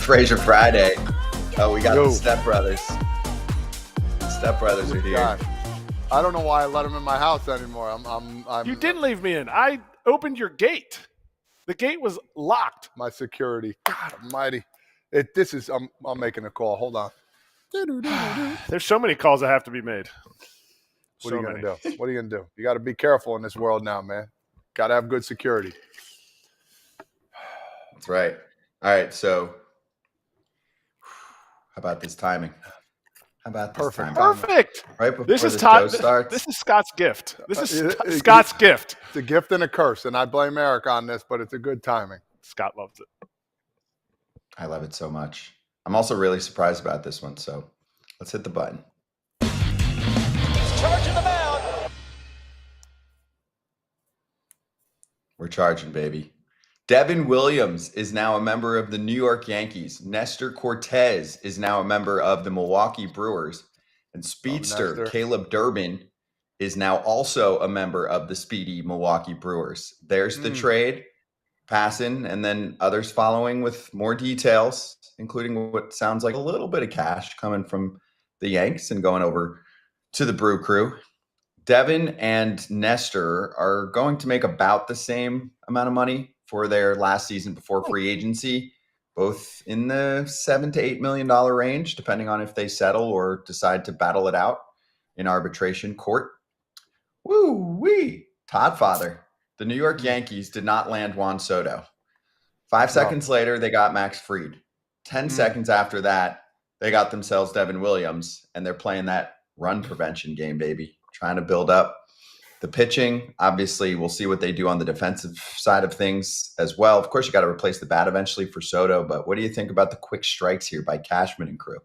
Frazier Friday. Oh, we got the Step Brothers. Step Brothers are here. God. I don't know why I let him in my house anymore. You didn't leave me in. I opened your gate. The gate was locked. My security. God almighty. I'm making a call. Hold on. There's so many calls that have to be made. What are you going to do? What are you going to do? You got to be careful in this world now, man. Got to have good security. That's right. All right, so how about this timing? How about this timing? Perfect. Right before this is the Todd, show starts. This is Scott's gift. This is Scott's gift. It's a gift and a curse, and I blame Erik on this, but it's a good timing. Scott loves it. I love it so much. I'm also really surprised about this one, so let's hit the button. He's charging the mound. We're charging, baby. Devin Williams is now a member of the New York Yankees. Nestor Cortez is now a member of the Milwaukee Brewers. And speedster Caleb Durbin is now also a member of the speedy Milwaukee Brewers. There's the trade, passing, and then others following with more details, including what sounds like a little bit of cash coming from the Yanks and going over to the Brew Crew. Devin and Nestor are going to make about the same amount of money for their last season before free agency, both in the $7 to $8 million range, depending on if they settle or decide to battle it out in arbitration court. Woo-wee. Todd Father. The New York Yankees did not land Juan Soto. 5 seconds later, they got Max Fried. 10 seconds after that, they got themselves Devin Williams, and they're playing that run prevention game, baby. Trying to build up the pitching. Obviously, we'll see what they do on the defensive side of things as well. Of course, you got to replace the bat eventually for Soto, but what do you think about the quick strikes here by Cashman and crew?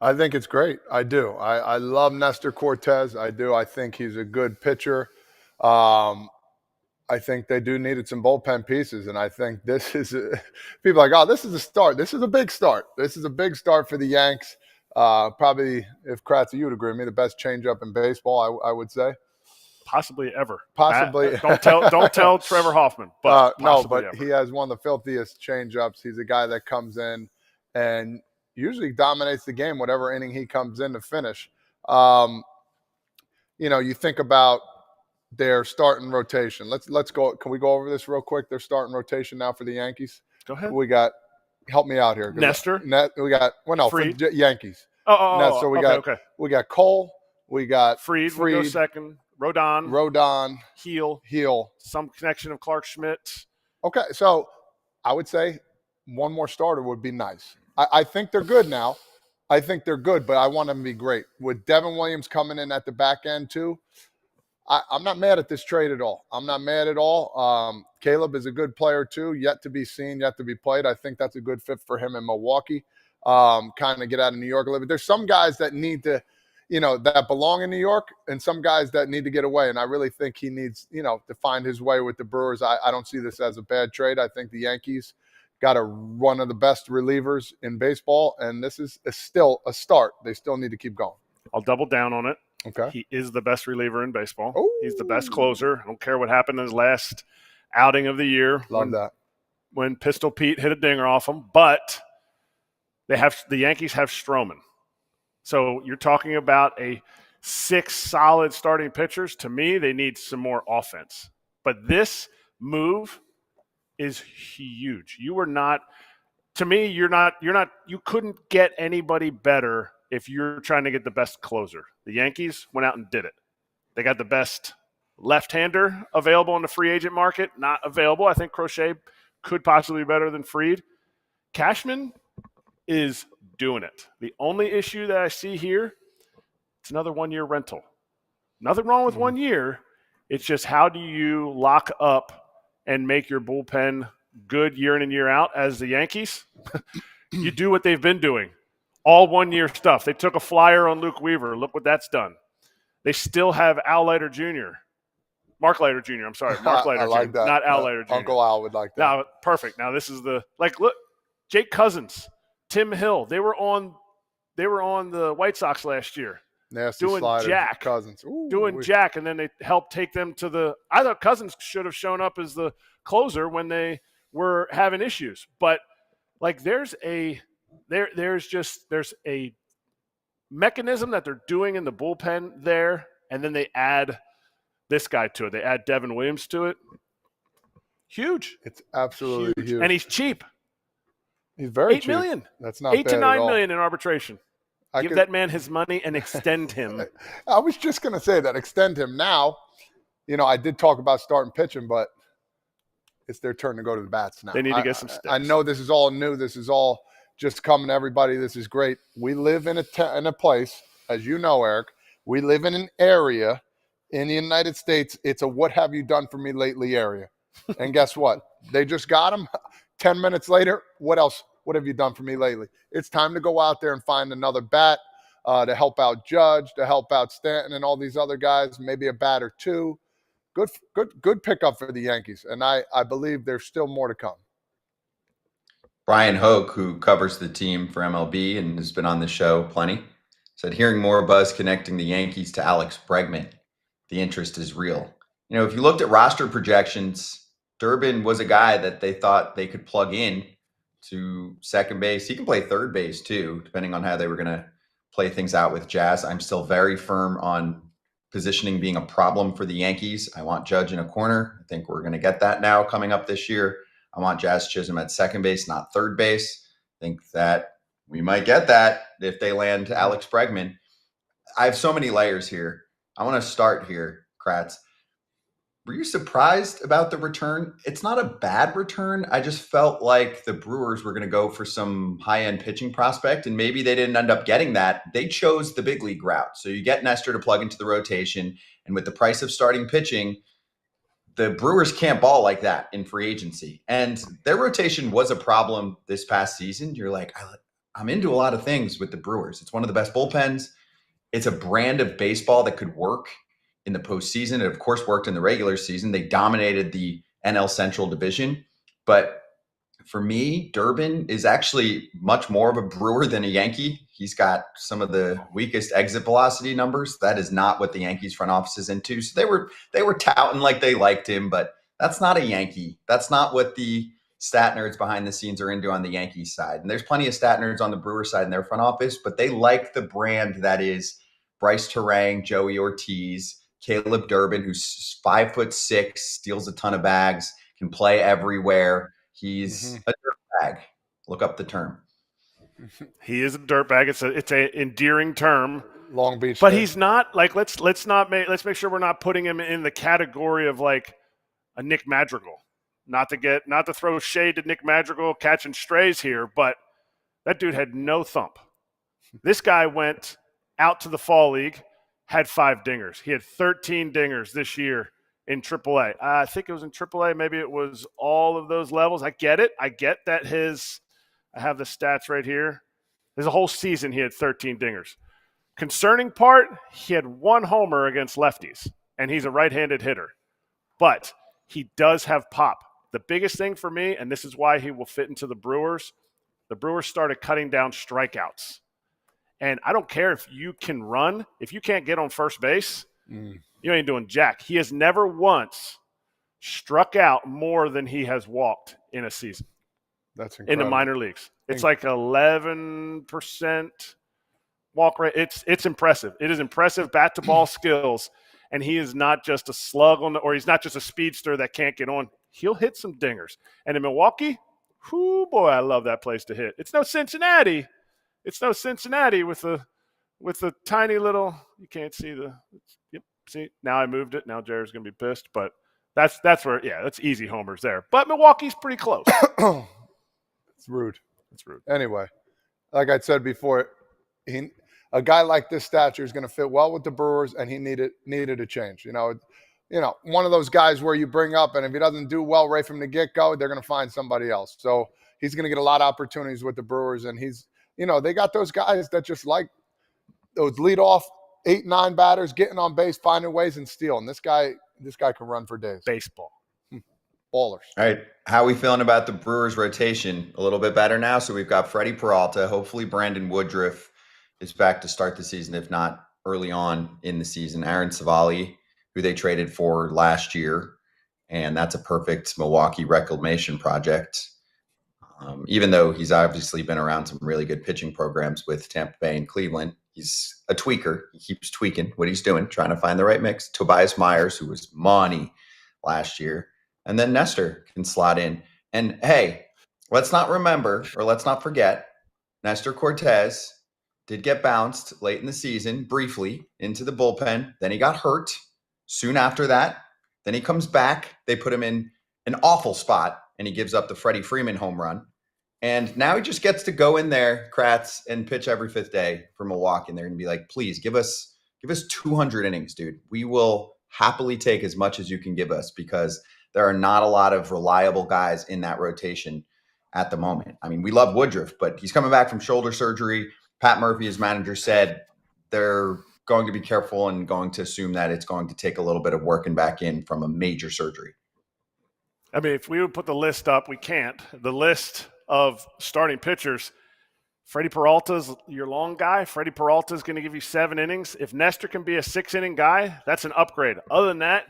I think it's great. I do. I love Nestor Cortez. I do. I think he's a good pitcher. I think they do needed some bullpen pieces, and I think this is people are like, oh, this is a start. This is a big start. This is a big start for the Yanks. Probably, if Kratz, you would agree with me, the best changeup in baseball, I would say. Possibly ever. Possibly. Don't tell Trevor Hoffman. But no, but ever. He has one of the filthiest changeups. He's a guy that comes in and usually dominates the game, whatever inning he comes in to finish. You think about their starting rotation. Let's go. Can we go over this real quick? Their starting rotation now for the Yankees. Go ahead. We got. Help me out here. Nestor. We got. Well, no, for Yankees. So we got Cole. We got Fried. We go second. Rodon. Heel. Some connection of Clark Schmidt. Okay, so I would say one more starter would be nice. I think they're good now. I think they're good, but I want them to be great. With Devin Williams coming in at the back end too, I'm not mad at this trade at all. I'm not mad at all. Caleb is a good player too, yet to be seen, yet to be played. I think that's a good fit for him in Milwaukee. Kind of get out of New York a little bit. There's some guys that need to, that belong in New York, and some guys that need to get away. And I really think he needs, to find his way with the Brewers. I don't see this as a bad trade. I think the Yankees got one of the best relievers in baseball, and this is still a start. They still need to keep going. I'll double down on it. Okay. He is the best reliever in baseball. Ooh. He's the best closer. I don't care what happened in his last outing of the year. Love that. When Pistol Pete hit a dinger off him. But the Yankees have Stroman. So you're talking about 6 solid starting pitchers. To me, they need some more offense. But this move is huge. You couldn't get anybody better if you're trying to get the best closer. The Yankees went out and did it. They got the best left-hander available in the free agent market. Not available. I think Crochet could possibly be better than Fried. Cashman is doing it. The only issue that I see here, it's another 1-year rental. Nothing wrong with 1 year. It's just how do you lock up and make your bullpen good year in and year out as the Yankees? You do what they've been doing. All 1-year stuff. They took a flyer on Luke Weaver. Look what that's done. They still have Al Leiter Jr. Mark Leiter Jr. I'm sorry. Mark Leiter I like Jr. that. Not Al Leiter Jr. Uncle Al would like that. Now, perfect. Now this is look, Jake Cousins, Tim Hill. They were on the White Sox last year. Nasty doing sliders, Jack. Cousins. Jack, and then they helped take them to I thought Cousins should have shown up as the closer when they were having issues. But Like there's a mechanism that they're doing in the bullpen there, and then they add this guy to it. They add Devin Williams to it. Huge. It's absolutely huge. And he's cheap. He's very $8 cheap. million. That's not $8 bad to $9 at all. million in arbitration. Give that man his money and extend him. I was just going to say that. Extend him now. I did talk about starting pitching, but it's their turn to go to the bats now. They need to get some sticks. I know this is all new. This is all just coming to everybody. This is great. We live in a place, as you know, Erik. We live in an area in the United States. It's a what have you done for me lately area. And guess what? They just got him. 10 minutes later, what else? What have you done for me lately? It's time to go out there and find another bat to help out Judge, to help out Stanton and all these other guys, maybe a bat or two. Good pickup for the Yankees. And I believe there's still more to come. Brian Hoke, who covers the team for MLB and has been on the show plenty, said hearing more buzz connecting the Yankees to Alex Bregman. The interest is real. If you looked at roster projections, Durbin was a guy that they thought they could plug in to second base. He can play third base too, depending on how they were going to play things out with Jazz. I'm still very firm on positioning being a problem for the Yankees. I want Judge in a corner. I think we're going to get that now coming up this year. I want Jazz Chisholm at second base, not third base. I think that we might get that if they land Alex Bregman. I have so many layers here. I want to start here, Kratz. Were you surprised about the return? It's not a bad return. I just felt like the Brewers were going to go for some high-end pitching prospect, and maybe they didn't end up getting that. They chose the big league route. So you get Nestor to plug into the rotation, and with the price of starting pitching, the Brewers can't ball like that in free agency. And their rotation was a problem this past season. You're like, I'm into a lot of things with the Brewers. It's one of the best bullpens. It's a brand of baseball that could work in the postseason. It, of course, worked in the regular season. They dominated the NL Central division. But for me, Durbin is actually much more of a Brewer than a Yankee. He's got some of the weakest exit velocity numbers. That is not what the Yankees front office is into. So they were touting like they liked him, but that's not a Yankee. That's not what the stat nerds behind the scenes are into on the Yankees side. And there's plenty of stat nerds on the Brewer side in their front office, but they like the brand that is Bryce Terang, Joey Ortiz, Caleb Durbin, who's 5'6", steals a ton of bags, can play everywhere. He's a dirtbag. Look up the term. He is a dirtbag. It's a endearing term. Long Beach, but he's not like let's make sure we're not putting him in the category of like a Nick Madrigal. Not to throw shade to Nick Madrigal catching strays here, but that dude had no thump. This guy went out to the fall league, had 5 dingers. He had 13 dingers this year in AAA. I think it was in AAA. Maybe it was all of those levels. I get it. I get that I have the stats right here. There's a whole season he had 13 dingers. Concerning part, he had 1 homer against lefties, and he's a right-handed hitter. But he does have pop. The biggest thing for me, and this is why he will fit into the Brewers started cutting down strikeouts. And I don't care if you can run. If you can't get on first base, you ain't doing jack. He has never once struck out more than he has walked in a season. That's incredible. In the minor leagues. It's like 11% walk rate. It's impressive. It is impressive bat-to-ball skills, and he is not just a slug or he's not just a speedster that can't get on. He'll hit some dingers. And in Milwaukee, whoo, boy, I love that place to hit. It's no Cincinnati. It's no Cincinnati with the tiny little. You can't see the. Yep. See, now I moved it. Now Jared's gonna be pissed, but that's where. Yeah, that's easy homers there. But Milwaukee's pretty close. It's rude. It's rude. Anyway, like I said before, a guy like this stature is going to fit well with the Brewers, and he needed a change. One of those guys where you bring up, and if he doesn't do well right from the get-go, they're going to find somebody else. So he's going to get a lot of opportunities with the Brewers, and they got those guys that just like those leadoff 8-9 batters, getting on base, finding ways and stealing. This guy can run for days. Baseball. Ballers. All right. How are we feeling about the Brewers rotation? A little bit better now. So we've got Freddie Peralta. Hopefully Brandon Woodruff is back to start the season, if not early on in the season. Aaron Savali, who they traded for last year, and that's a perfect Milwaukee reclamation project. Even though he's obviously been around some really good pitching programs with Tampa Bay and Cleveland, he's a tweaker. He keeps tweaking what he's doing, trying to find the right mix. Tobias Myers, who was money last year, and then Nestor can slot in. And hey, let's not forget, Nestor Cortez did get bounced late in the season, briefly, into the bullpen. Then he got hurt soon after that. Then he comes back. They put him in an awful spot, and he gives up the Freddie Freeman home run. And now he just gets to go in there, Kratz, and pitch every fifth day for Milwaukee. And they're going to be like, please give us 200 innings, dude. We will happily take as much as you can give us, because there are not a lot of reliable guys in that rotation at the moment. I mean, we love Woodruff, but he's coming back from shoulder surgery. Pat Murphy, his manager, said they're going to be careful and going to assume that it's going to take a little bit of working back in from a major surgery. I mean, if we would put the list up, we can't. The list of starting pitchers, Freddie Peralta's your long guy. Freddie Peralta's going to give you 7 innings. If Nestor can be a 6-inning guy, that's an upgrade. Other than that,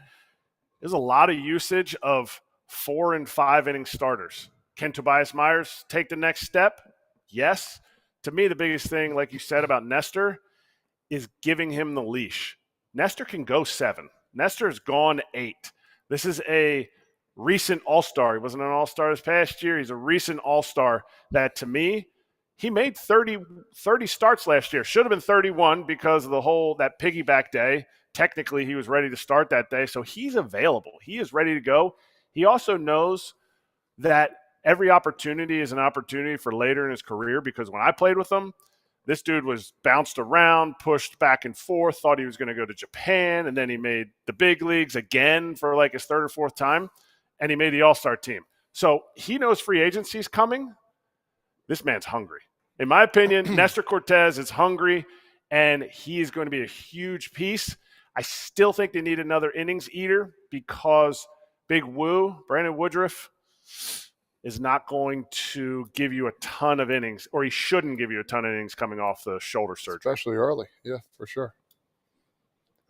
there's a lot of usage of 4- and 5-inning starters. Can Tobias Myers take the next step? Yes. To me, the biggest thing, like you said about Nestor, is giving him the leash. Nestor can go 7. Nestor's gone 8. This is a recent all-star. He wasn't an all-star this past year. He's a recent all-star that, to me, he made 30 starts last year. Should have been 31 because of that piggyback day. Technically, he was ready to start that day, so he's available. He is ready to go. He also knows that every opportunity is an opportunity for later in his career, because when I played with him, this dude was bounced around, pushed back and forth, thought he was going to go to Japan, and then he made the big leagues again for like his 3rd or 4th time, and he made the all-star team. So he knows free agency is coming. This man's hungry. In my opinion, Nestor Cortez is hungry, and he is going to be a huge piece. I still think they need another innings eater, because Big Woo, Brandon Woodruff, is not going to give you a ton of innings, or he shouldn't give you a ton of innings coming off the shoulder surgery. Especially early. Yeah, for sure.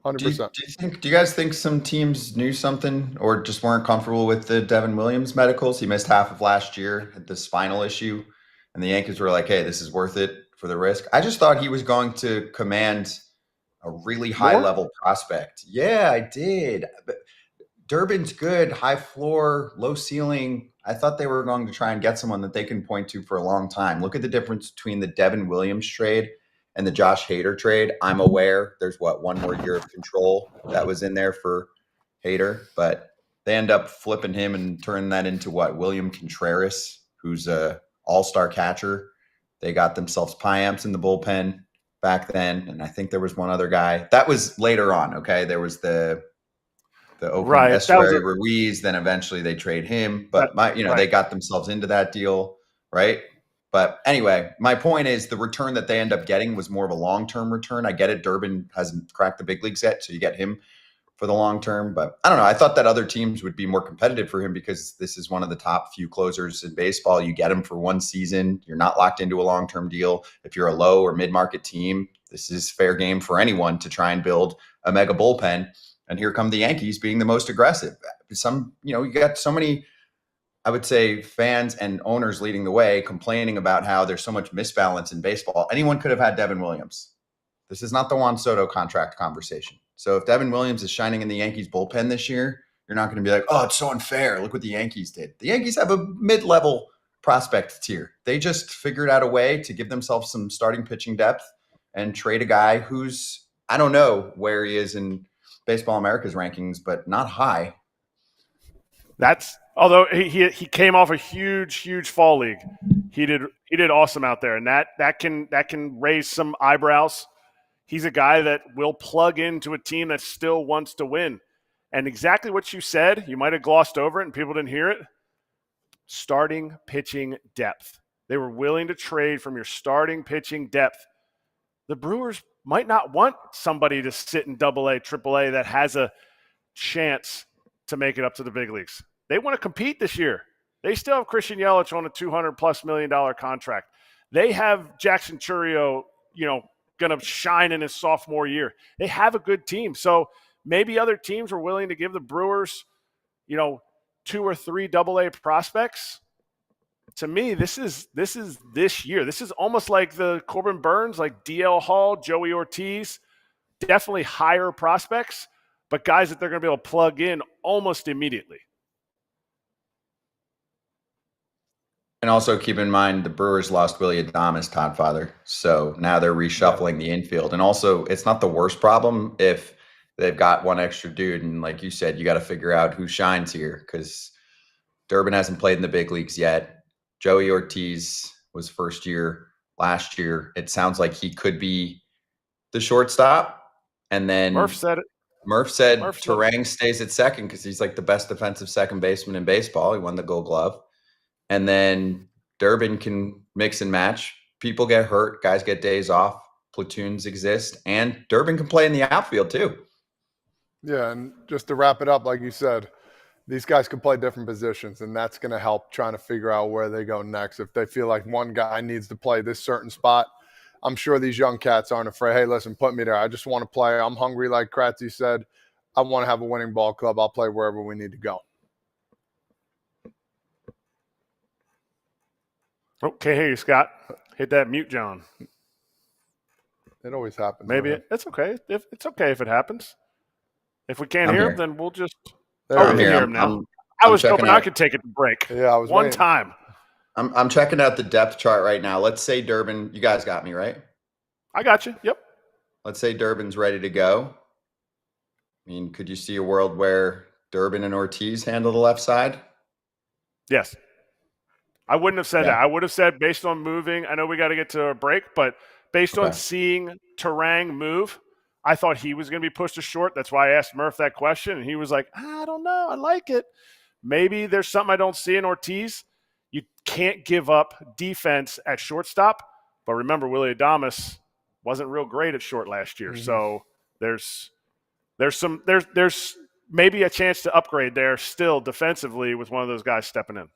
100%. Do you guys think some teams knew something or just weren't comfortable with the Devin Williams medicals? He missed half of last year, had the spinal issue, and the Yankees were like, hey, this is worth it for the risk. I just thought he was going to command a really high-level prospect. Yeah, I did. But Durbin's good, high floor, low ceiling. I thought they were going to try and get someone that they can point to for a long time. Look at the difference between the Devin Williams trade and the Josh Hader trade. I'm aware there's one more year of control that was in there for Hader, but they end up flipping him and turning that into William Contreras, who's a all-star catcher. They got themselves Piamps in the bullpen back then, and I think there was one other guy. That was later on, okay? There was the Oakland Estuary Ruiz, then eventually they trade him. But they got themselves into that deal, right? But anyway, my point is the return that they end up getting was more of a long-term return. I get it. Durbin hasn't cracked the big leagues yet, so you get him for the long term. But I don't know. I thought that other teams would be more competitive for him, because this is one of the top few closers in baseball. You get him for 1 season. You're not locked into a long-term deal. If you're a low or mid-market team, this is fair game for anyone to try and build a mega bullpen. And here come the Yankees being the most aggressive. You got so many, I would say, fans and owners leading the way, complaining about how there's so much misbalance in baseball. Anyone could have had Devin Williams. This is not the Juan Soto contract conversation. So if Devin Williams is shining in the Yankees bullpen this year, you're not going to be like, oh, it's so unfair. Look what the Yankees did. The Yankees have a mid-level prospect tier. They just figured out a way to give themselves some starting pitching depth and trade a guy who's, I don't know where he is in Baseball America's rankings, but not high. Although he came off a huge fall league. He did awesome out there, and that can raise some eyebrows. He's a guy that will plug into a team that still wants to win. And exactly what you said, you might have glossed over it and people didn't hear it. Starting pitching depth. They were willing to trade from your starting pitching depth. The Brewers might not want somebody to sit in AA, AAA that has a chance to make it up to the big leagues. They want to compete this year. They still have Christian Yelich on a $200+ million contract. They have Jackson Chourio, going to shine in his sophomore year. They have a good team. So maybe other teams were willing to give the Brewers, 2 or 3 AA prospects to me, this year. This is almost like the Corbin Burns, like DL Hall, Joey Ortiz, definitely higher prospects, but guys that they're going to be able to plug in almost immediately. And also keep in mind the Brewers lost Willie Adames, Todd Father. So now they're reshuffling the infield. And also, it's not the worst problem if they've got one extra dude. And like you said, you got to figure out who shines here because Durbin hasn't played in the big leagues yet. Joey Ortiz was first year last year. It sounds like he could be the shortstop. And then Murph said it. Murph said Terang stays at second because he's like the best defensive second baseman in baseball. He won the Gold Glove. And then Durbin can mix and match. People get hurt. Guys get days off. Platoons exist. And Durbin can play in the outfield too. Yeah, and just to wrap it up, like you said, these guys can play different positions, and that's going to help trying to figure out where they go next. If they feel like one guy needs to play this certain spot, I'm sure these young cats aren't afraid, hey, listen, put me there. I just want to play. I'm hungry, like Kratzy said. I want to have a winning ball club. I'll play wherever we need to go. Oh, can't hear you, Scott. Hit that mute, John. It always happens. Maybe it's okay. It's okay if it happens. If we can't I'm hear here. him, then we'll just. There we he can is. hear him now. I I'm was hoping checking I out- could take it to break. Yeah, I was one waiting. time. I'm checking out the depth chart right now. Let's say Durbin, you guys got me, right? I got you. Yep. Let's say Durbin's ready to go. I mean, could you see a world where Durbin and Ortiz handle the left side? Yes. I wouldn't have said Yeah. that. I would have said based on moving. I know we got to get to a break, but based on Okay. seeing Terang move, I thought he was going to be pushed to short. That's why I asked Murph that question, and he was like, I don't know. I like it. Maybe there's something I don't see in Ortiz. You can't give up defense at shortstop. But remember, Willie Adames wasn't real great at short last year. Mm-hmm. So there's maybe a chance to upgrade there still defensively with one of those guys stepping in.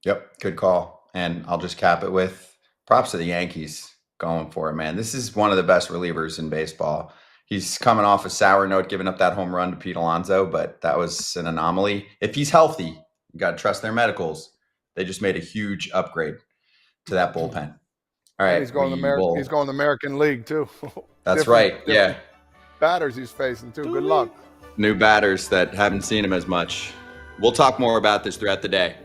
Yep, good call. And I'll just cap it with props to the Yankees going for it, man. This is one of the best relievers in baseball. He's coming off a sour note, giving up that home run to Pete Alonso, but that was an anomaly. If he's healthy, you got to trust their medicals. They just made a huge upgrade to that bullpen. All right, He's going to the American League too. That's right. Yeah, batters he's facing too. Good luck. new batters that haven't seen him as much. We'll talk more about this throughout the day.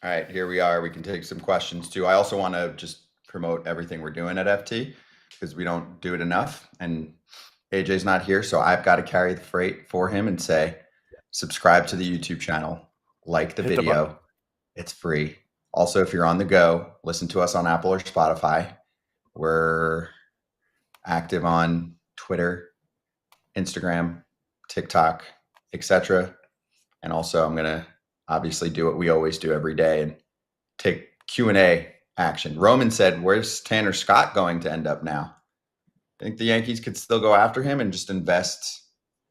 All right, here we are. We can take some questions too. I also want to just promote everything we're doing at FT because we don't do it enough. And AJ's not here, so I've got to carry the freight for him and say, subscribe to the YouTube channel, like the Hit the button. video. It's free. Also, if you're on the go, listen to us on Apple or Spotify. We're active on Twitter, Instagram, TikTok, etc. And also, I'm going to obviously do what we always do every day and take Q&A action. Roman said, where's Tanner Scott going to end up now? I think the Yankees could still go after him and just invest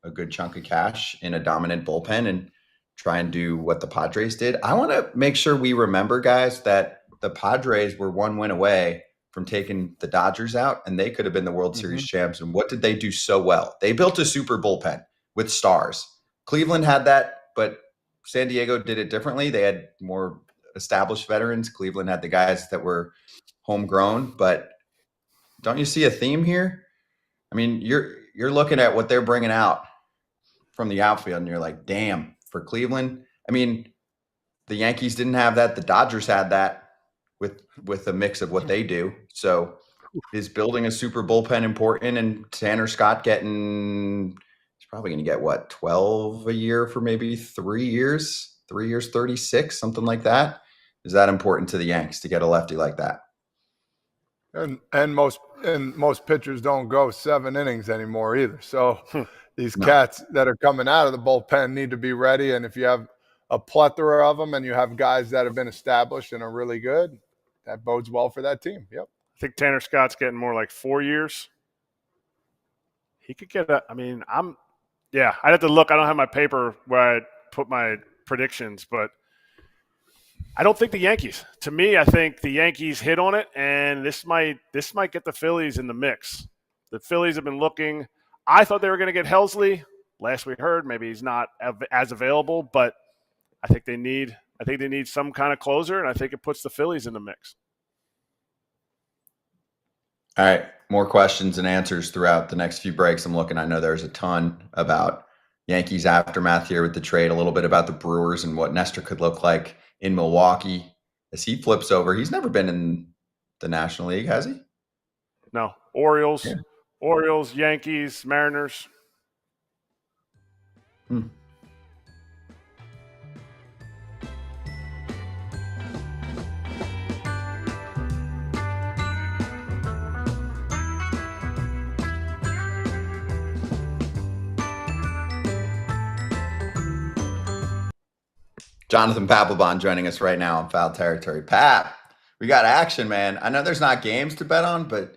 a good chunk of cash in a dominant bullpen and try and do what the Padres did. I want to make sure we remember, guys, that the Padres were one win away from taking the Dodgers out, and they could have been the World Series champs. And what did they do so well? They built a super bullpen with stars. Cleveland had that, but San Diego did it differently. They had more established veterans. Cleveland had the guys that were homegrown. But don't you see a theme here? I mean, you're looking at what they're bringing out from the outfield, and you're like, damn, for Cleveland. I mean, the Yankees didn't have that. The Dodgers had that with a mix of what they do. So is building a super bullpen important? And Tanner Scott he's probably going to get what, 12 a year for maybe 3 years, 36, something like that. Is that important to the Yanks to get a lefty like that? And most pitchers don't go 7 innings anymore either. So these cats that are coming out of the bullpen need to be ready. And if you have a plethora of them and you have guys that have been established and are really good, that bodes well for that team. Yep. I think Tanner Scott's getting more like 4 years. He could get I'd have to look. I don't have my paper where I put my predictions, but I don't think the Yankees. To me, I think the Yankees hit on it, and this might get the Phillies in the mix. The Phillies have been looking. I thought they were going to get Helsley. Last we heard, maybe he's not as available, but I think they need some kind of closer, and I think it puts the Phillies in the mix. All right, more questions and answers throughout the next few breaks. I'm looking. I know there's a ton about Yankees aftermath here with the trade, a little bit about the Brewers and what Nestor could look like in Milwaukee as he flips over. He's never been in the National League, has he? No. Orioles, Yankees, Mariners. Jonathan Papelbon joining us right now on Foul Territory. Pap, we got action, man. I know there's not games to bet on, but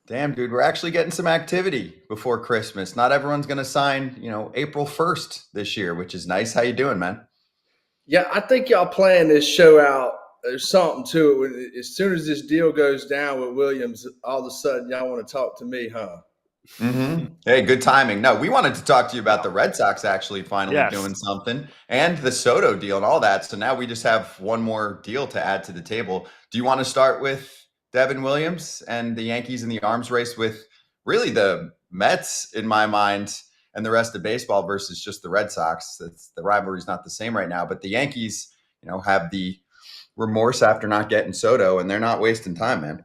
damn, dude, we're actually getting some activity before Christmas. Not everyone's going to sign, April 1st this year, which is nice. How you doing, man? Yeah, I think y'all plan this show out. There's something to it. As soon as this deal goes down with Williams, all of a sudden y'all want to talk to me, huh? Mm-hmm. Hey, good timing. No, we wanted to talk to you about the Red Sox actually finally doing something and the Soto deal and all that. So now we just have one more deal to add to the table. Do you want to start with Devin Williams and the Yankees in the arms race with really the Mets in my mind and the rest of baseball versus just the Red Sox? The rivalry's not the same right now, but the Yankees, have the remorse after not getting Soto, and they're not wasting time, man.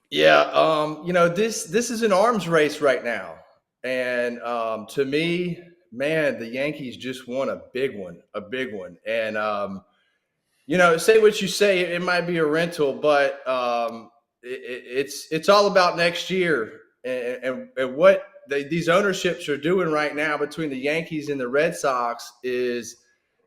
Yeah, this is an arms race right now. And to me, man, the Yankees just won a big one. And, say what you say, it might be a rental, but it's all about next year. And what these ownerships are doing right now between the Yankees and the Red Sox is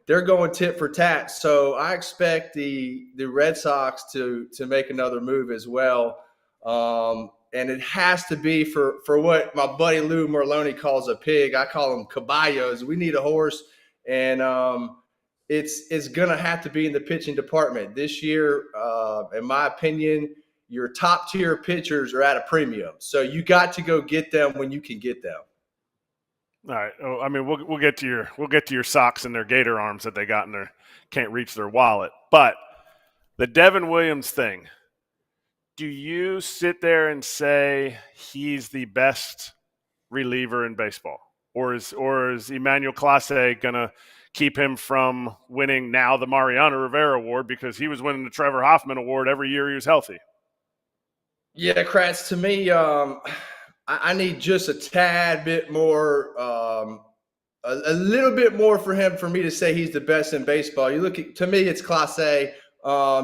they're going tit for tat. So I expect the Red Sox to make another move as well. And it has to be for what my buddy Lou Merlone calls a pig. I call them caballos. We need a horse, and it's gonna have to be in the pitching department this year. In my opinion, your top tier pitchers are at a premium, so you got to go get them when you can get them. All right. Oh, I mean, we'll get to your socks and their gator arms that they got in their can't reach their wallet, but the Devin Williams thing. Do you sit there and say he's the best reliever in baseball? Or is Emmanuel Clase going to keep him from winning now the Mariano Rivera Award because he was winning the Trevor Hoffman Award every year he was healthy? Yeah, Kratz, to me, I need just a tad bit more, a little bit more for me to say he's the best in baseball. You look at, to me, it's Clase.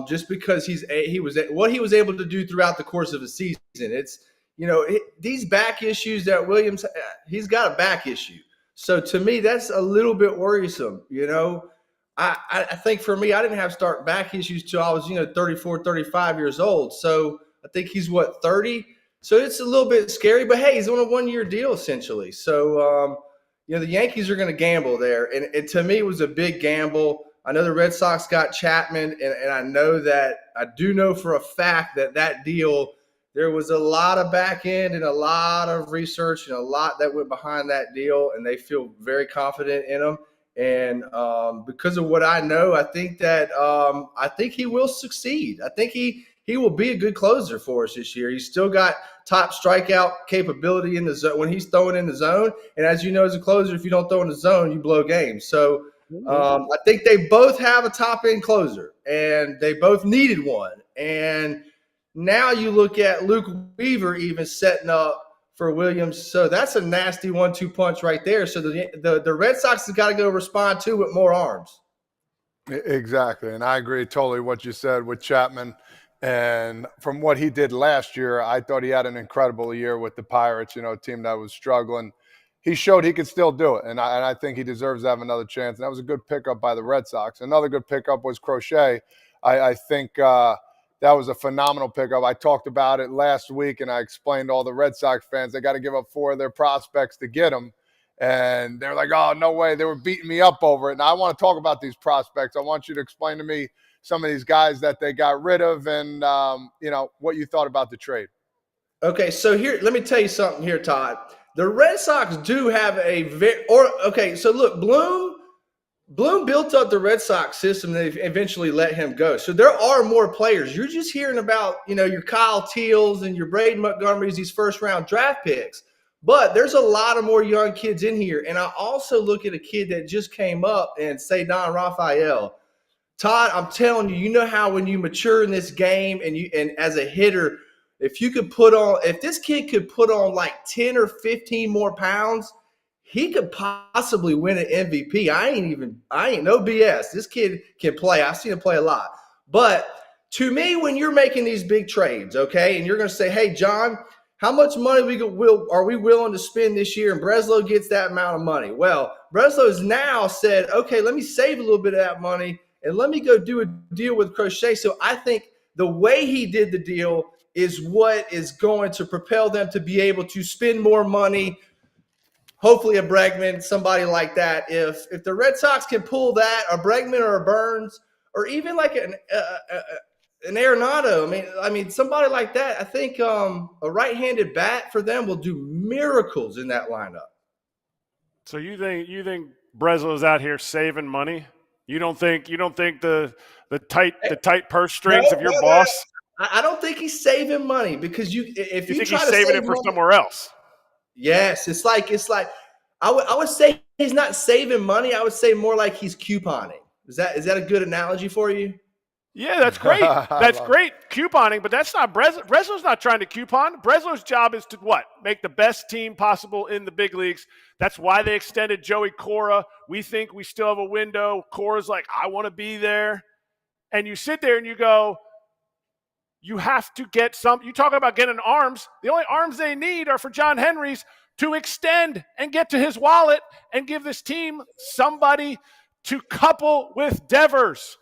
Just because he was what he was able to do throughout the course of the season. It's these back issues that Williams, he's got a back issue. So to me, that's a little bit worrisome. I think for me, I didn't have start back issues till I was 34, 35 years old. So I think he's 30. So it's a little bit scary. But hey, he's on a 1-year deal essentially. So the Yankees are going to gamble there, and to me, it was a big gamble. I know the Red Sox got Chapman, and I do know for a fact that deal, there was a lot of back end and a lot of research and a lot that went behind that deal, and they feel very confident in him. And because of what I know, I think he will succeed. I think he will be a good closer for us this year. He's still got top strikeout capability in the zone when he's throwing in the zone. And as you know, as a closer, if you don't throw in the zone, you blow games. So I think they both have a top-end closer, and they both needed one. And now you look at Luke Weaver even setting up for Williams. So that's a nasty 1-2 punch right there. So the Red Sox has got to go respond to with more arms. Exactly, and I agree totally what you said with Chapman. And from what he did last year, I thought he had an incredible year with the Pirates, a team that was struggling. He showed he could still do it, and I think he deserves to have another chance. And that was a good pickup by the Red Sox. Another good pickup was Crochet. I think that was a phenomenal pickup. I talked about it last week, and I explained to all the Red Sox fans they got to give up 4 of their prospects to get him. And they're like, oh, no way. They were beating me up over it. Now, I want to talk about these prospects. I want you to explain to me some of these guys that they got rid of and, what you thought about the trade. Okay, so here, let me tell you something here, Todd. The Red Sox do have so look, Bloom built up the Red Sox system. They eventually let him go. So there are more players. You're just hearing about, your Kyle Teals and your Braden Montgomerys, these first-round draft picks. But there's a lot of more young kids in here. And I also look at a kid that just came up and Cedar Rafael. Todd, I'm telling you, you know how when you mature in this game and as a hitter, if this kid could put on like 10 or 15 more pounds, he could possibly win an MVP. I ain't no BS. This kid can play. I've seen him play a lot. But to me, when you're making these big trades, okay, and you're going to say, hey, John, how much money are we willing to spend this year? And Breslow gets that amount of money. Well, Breslow's now said, okay, let me save a little bit of that money and let me go do a deal with Crochet. So I think the way he did the deal is what is going to propel them to be able to spend more money. Hopefully a Bregman, somebody like that. If the Red Sox can pull that, a Bregman or a Burns, or even like an Arenado, I mean somebody like that, I think a right-handed bat for them will do miracles in that lineup. So you think Breslow's out here saving money? You don't think the tight purse strings of your boss? I don't think he's saving money because you think he's saving it for somewhere else. Yes, it's like I would say he's not saving money. I would say more like he's couponing. Is that a good analogy for you? Yeah, that's great. That's great couponing, but that's not Breslow. Breslow's not trying to coupon. Breslow's job is to what? Make the best team possible in the big leagues. That's why they extended Joey Cora. We think we still have a window. Cora's like, I want to be there. And you sit there and you go, you have to get some. You're talking about getting arms. The only arms they need are for John Henry's to extend and get to his wallet and give this team somebody to couple with Devers.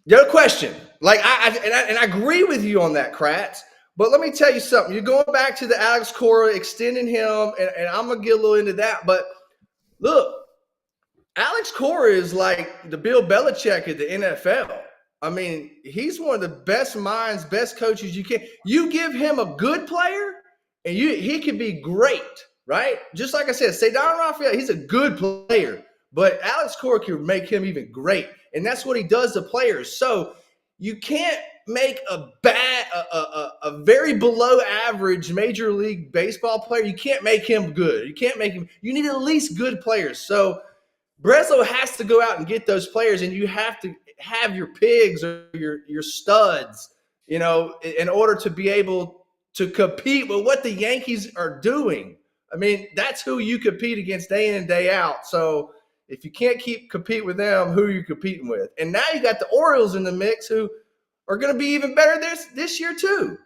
No question. Like I agree with you on that, Kratz. But let me tell you something. You're going back to the Alex Cora, extending him, and I'm gonna get a little into that. But look, Alex Cora is like the Bill Belichick of the NFL. I mean, he's one of the best minds, best coaches you can. You give him a good player, and he can be great, right? Just like I said, Cedar Rafael, he's a good player, but Alex Cora can make him even great, and that's what he does to players. So you can't make a very below average Major League Baseball player. You can't make him good. You can't make him. You need at least good players. So Breslow has to go out and get those players, and you have to have your pigs or your studs, in order to be able to compete with what the Yankees are doing. I mean, that's who you compete against day in and day out. So if you can't compete with them, who are you competing with? And now you got the Orioles in the mix, who are going to be even better this year too.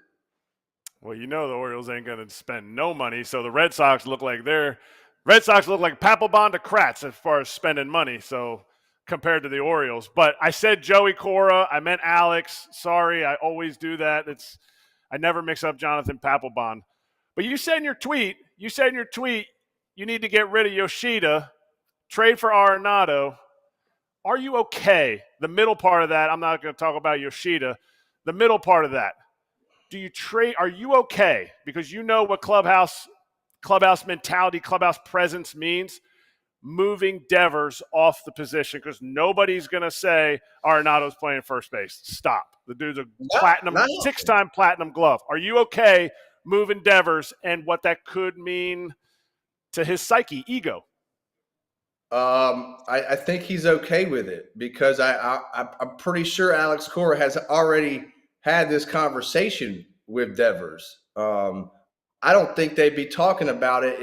Well, the Orioles ain't going to spend no money, so the Red Sox look like Papelbon to Kratz as far as spending money. So compared to the Orioles. But I said Joey Cora. I meant Alex. Sorry, I always do that. I never mix up Jonathan Papelbon. But you said in your tweet, you need to get rid of Yoshida, trade for Arenado. Are you okay? The middle part of that, I'm not going to talk about Yoshida. The middle part of that, do you trade? Are you okay? Because you know what clubhouse mentality, clubhouse presence means. Moving Devers off the position, because nobody's going to say Arenado's playing first base. Stop. The dude's a six-time platinum glove. Are you okay moving Devers and what that could mean to his psyche, ego? I think he's okay with it because I'm pretty sure Alex Cora has already had this conversation with Devers. I don't think they'd be talking about it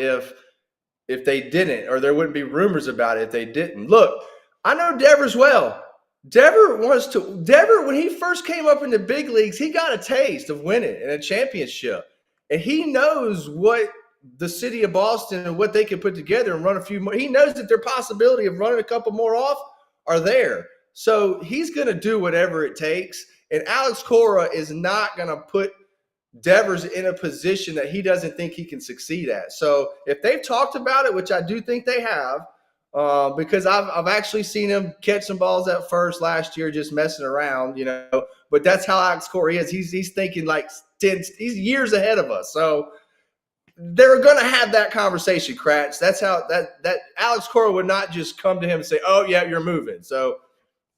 if they didn't, or there wouldn't be rumors about it if they didn't. Look, I know Devers well. Devers, when he first came up in the big leagues, he got a taste of winning in a championship. And he knows what the city of Boston and what they can put together and run a few more. He knows that their possibility of running a couple more off are there. So he's going to do whatever it takes. And Alex Cora is not going to put Devers in a position that he doesn't think he can succeed at. So if they've talked about it, which I do think they have, because I've actually seen him catch some balls at first last year, just messing around, But that's how Alex Cora is. He's thinking like he's years ahead of us. So they're going to have that conversation, Kratz. That's how that Alex Cora would not just come to him and say, "Oh yeah, you're moving." So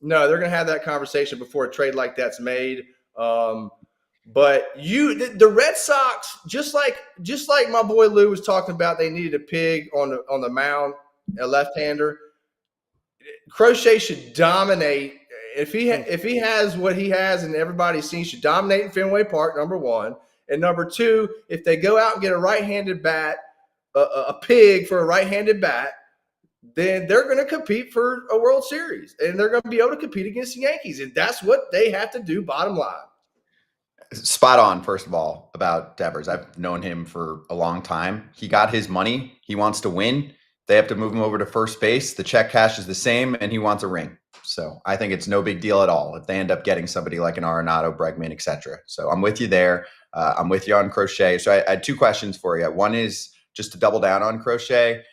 no, they're going to have that conversation before a trade like that's made. But the Red Sox, just like my boy Lou was talking about, they needed a pig on the mound, a left-hander. Crochet should dominate. If he has what he has and everybody's seen, should dominate in Fenway Park, number one. And number two, if they go out and get a right-handed bat, a pig for a right-handed bat, then they're going to compete for a World Series. And they're going to be able to compete against the Yankees. And that's what they have to do, bottom line. Spot on, first of all, about Devers. I've known him for a long time. He got his money. He wants to win. They have to move him over to first base. The check cash is the same, and he wants a ring. So I think it's no big deal at all if they end up getting somebody like an Arenado, Bregman, etc. So I'm with you there. I'm with you on Crochet. So I had two questions for you. One is just to double down on Crochet.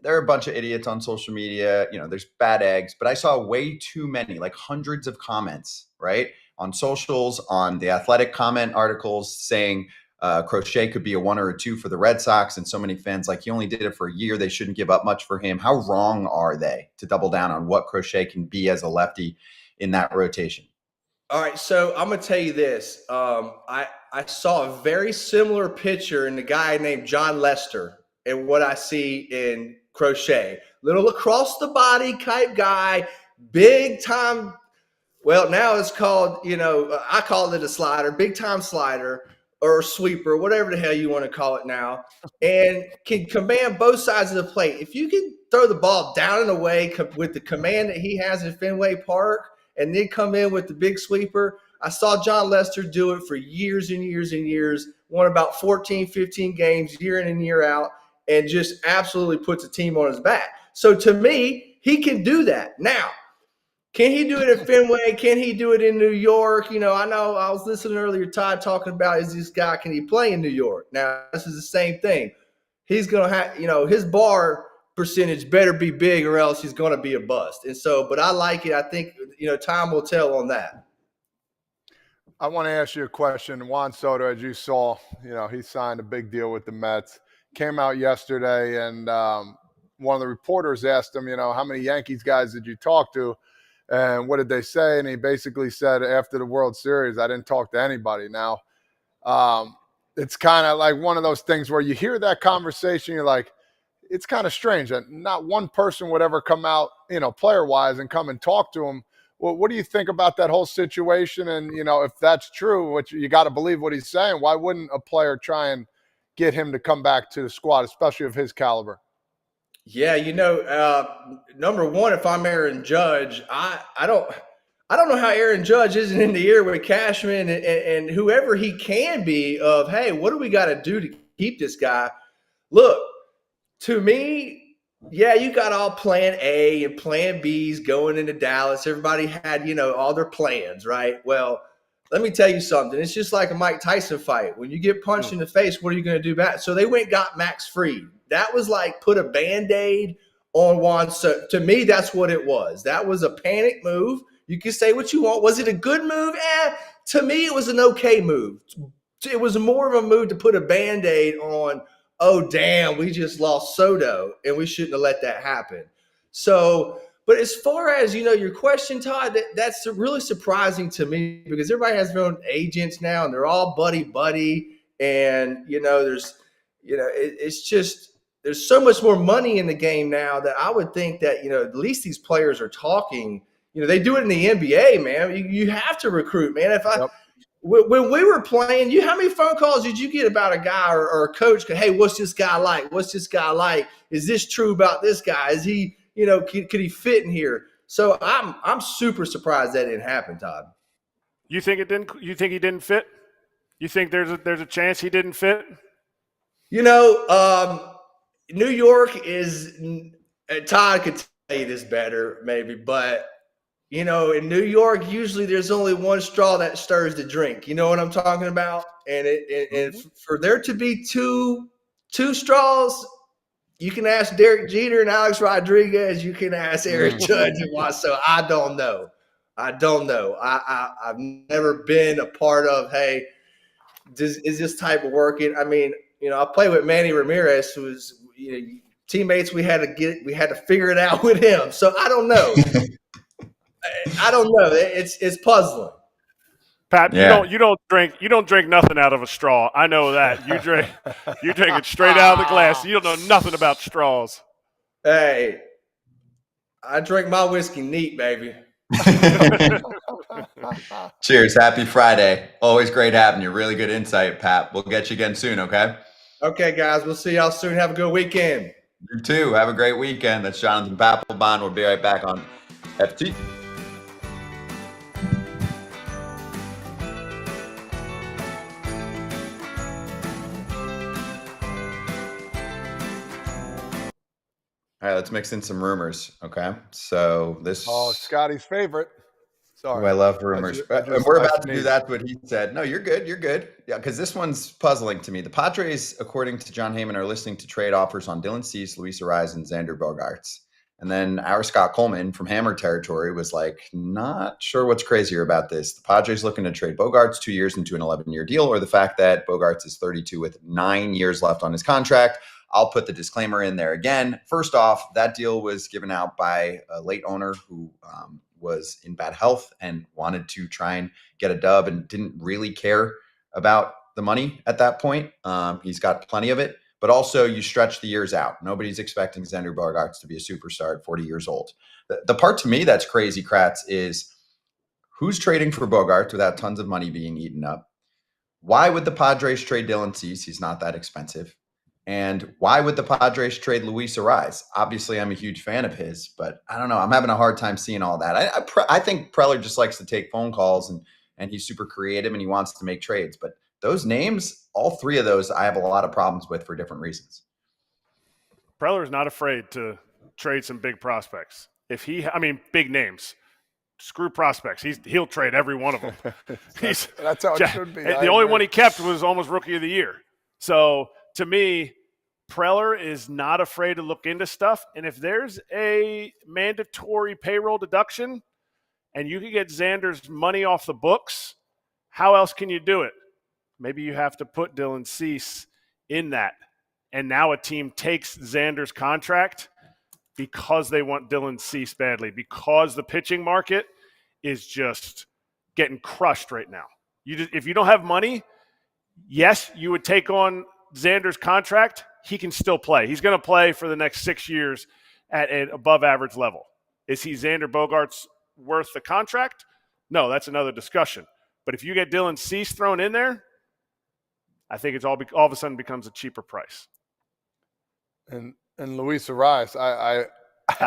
There are a bunch of idiots on social media. There's bad eggs, but I saw way too many, like hundreds of comments, right? On socials, on the Athletic comment articles saying Crochet could be a 1 or a 2 for the Red Sox. And so many fans like, he only did it for a year. They shouldn't give up much for him. How wrong are they to double down on what Crochet can be as a lefty in that rotation? All right, so I'm going to tell you this. I saw a very similar picture in the guy named John Lester and what I see in Crochet. Little across the body type guy, big time. Well, now it's called, I call it a slider, big time slider or sweeper, whatever the hell you want to call it now, and can command both sides of the plate. If you can throw the ball down and away with the command that he has in Fenway Park and then come in with the big sweeper, I saw John Lester do it for years and years and years, won about 14, 15 games year in and year out, and just absolutely puts a team on his back. So to me, he can do that. Now, can he do it at Fenway? Can he do it in New York? I know I was listening earlier, Todd, talking about, is this guy, can he play in New York? Now, this is the same thing. He's going to have, his bar percentage better be big or else he's going to be a bust. And so, but I like it. I think, time will tell on that. I want to ask you a question. Juan Soto, as you saw, he signed a big deal with the Mets. Came out yesterday, and one of the reporters asked him, how many Yankees guys did you talk to? And what did they say? And he basically said, after the World Series, I didn't talk to anybody. Now, it's kind of like one of those things where you hear that conversation, you're like, it's kind of strange that not one person would ever come out, player-wise and come and talk to him. Well, what do you think about that whole situation? And, if that's true, which you got to believe what he's saying, why wouldn't a player try and get him to come back to the squad, especially of his caliber? Yeah, number one, if I'm Aaron Judge, I don't know how Aaron Judge isn't in the ear with Cashman and whoever he can be of, hey, what do we got to do to keep this guy? Look, to me, yeah, you got all plan A and plan B's going into Dallas. Everybody had, all their plans, right? Well, let me tell you something. It's just like a Mike Tyson fight. When you get punched in the face, what are you going to do back? So they went and got Max Fried. That was like put a Band-Aid on Juan. So to me, that's what it was. That was a panic move. You can say what you want. Was it a good move? To me, it was an okay move. It was more of a move to put a Band-Aid on, oh, damn, we just lost Soto, and we shouldn't have let that happen. So, but as far as, your question, Todd, that's really surprising to me because everybody has their own agents now, and they're all buddy-buddy, and, it's just – there's so much more money in the game now that I would think that, at least these players are talking. They do it in the NBA, man. You have to recruit, man. When we were playing, how many phone calls did you get about a guy or a coach? Hey, what's this guy like? What's this guy like? Is this true about this guy? Is he, could he fit in here? So I'm super surprised that didn't happen, Todd. You think it didn't? You think he didn't fit? You think there's a chance he didn't fit? New York is – Todd could tell you this better maybe, but, in New York, usually there's only one straw that stirs the drink. You know what I'm talking about? And for there to be two straws, You can ask Derek Jeter and Alex Rodriguez. You can ask Aaron Judge and Juan. So I don't know. I've never been a part of, hey, is this type of working? I mean, I played with Manny Ramirez, who was teammates. We had to figure it out with him. So I don't know. It's puzzling. Pat, you don't drink nothing out of a straw. I know that. You drink it straight out of the glass. You don't know nothing about straws. Hey, I drink my whiskey neat, baby. Cheers. Happy Friday. Always great having you. Really good insight, Pat. We'll get you again soon, okay? Okay, guys. We'll see y'all soon. Have a good weekend. You too. Have a great weekend. That's Jonathan Papelbon. We'll be right back on FT. All right, let's mix in some rumors, okay? So this. Oh, Scotty's favorite. Sorry. Oh, I love rumors. And we're about to do that, what he said. No, you're good. You're good. Yeah, because this one's puzzling to me. The Padres, according to John Heyman, are listening to trade offers on Dylan Cease, Luis Arraez, and Xander Bogaerts. And then our Scott Coleman from Hammer Territory was like, not sure what's crazier about this. The Padres looking to trade Bogaerts 2 years into an 11-year deal, or the fact that Bogaerts is 32 with 9 years left on his contract. I'll put the disclaimer in there again. First off, that deal was given out by a late owner who was in bad health and wanted to try and get a dub and didn't really care about the money at that point. He's got plenty of it, but also you stretch the years out. Nobody's expecting Xander Bogaerts to be a superstar at 40 years old. The part to me that's crazy, Kratz, is who's trading for Bogaerts without tons of money being eaten up? Why would the Padres trade Dylan Cease? He's not that expensive. And why would the Padres trade Luis Arraez? Obviously, I'm a huge fan of his, but I don't know. I'm having a hard time seeing all that. I think Preller just likes to take phone calls and he's super creative and he wants to make trades. But those names, all three of those, I have a lot of problems with for different reasons. Preller's not afraid to trade some big prospects. Big names. Screw prospects. He'll trade every one of them. That's how it should be. The only one he kept was almost Rookie of the Year. So to me, Preller is not afraid to look into stuff. And if there's a mandatory payroll deduction and you can get Xander's money off the books, how else can you do it? Maybe you have to put Dylan Cease in that. And now a team takes Xander's contract because they want Dylan Cease badly, because the pitching market is just getting crushed right now. If you don't have money, yes, you would take on Xander's contract. He can still play. He's going to play for the next 6 years at an above average level. Is he Xander Bogaerts worth the contract? No, that's another discussion. But if you get Dylan Cease thrown in there, I think it's all of a sudden becomes a cheaper price. And Luis Arraez, I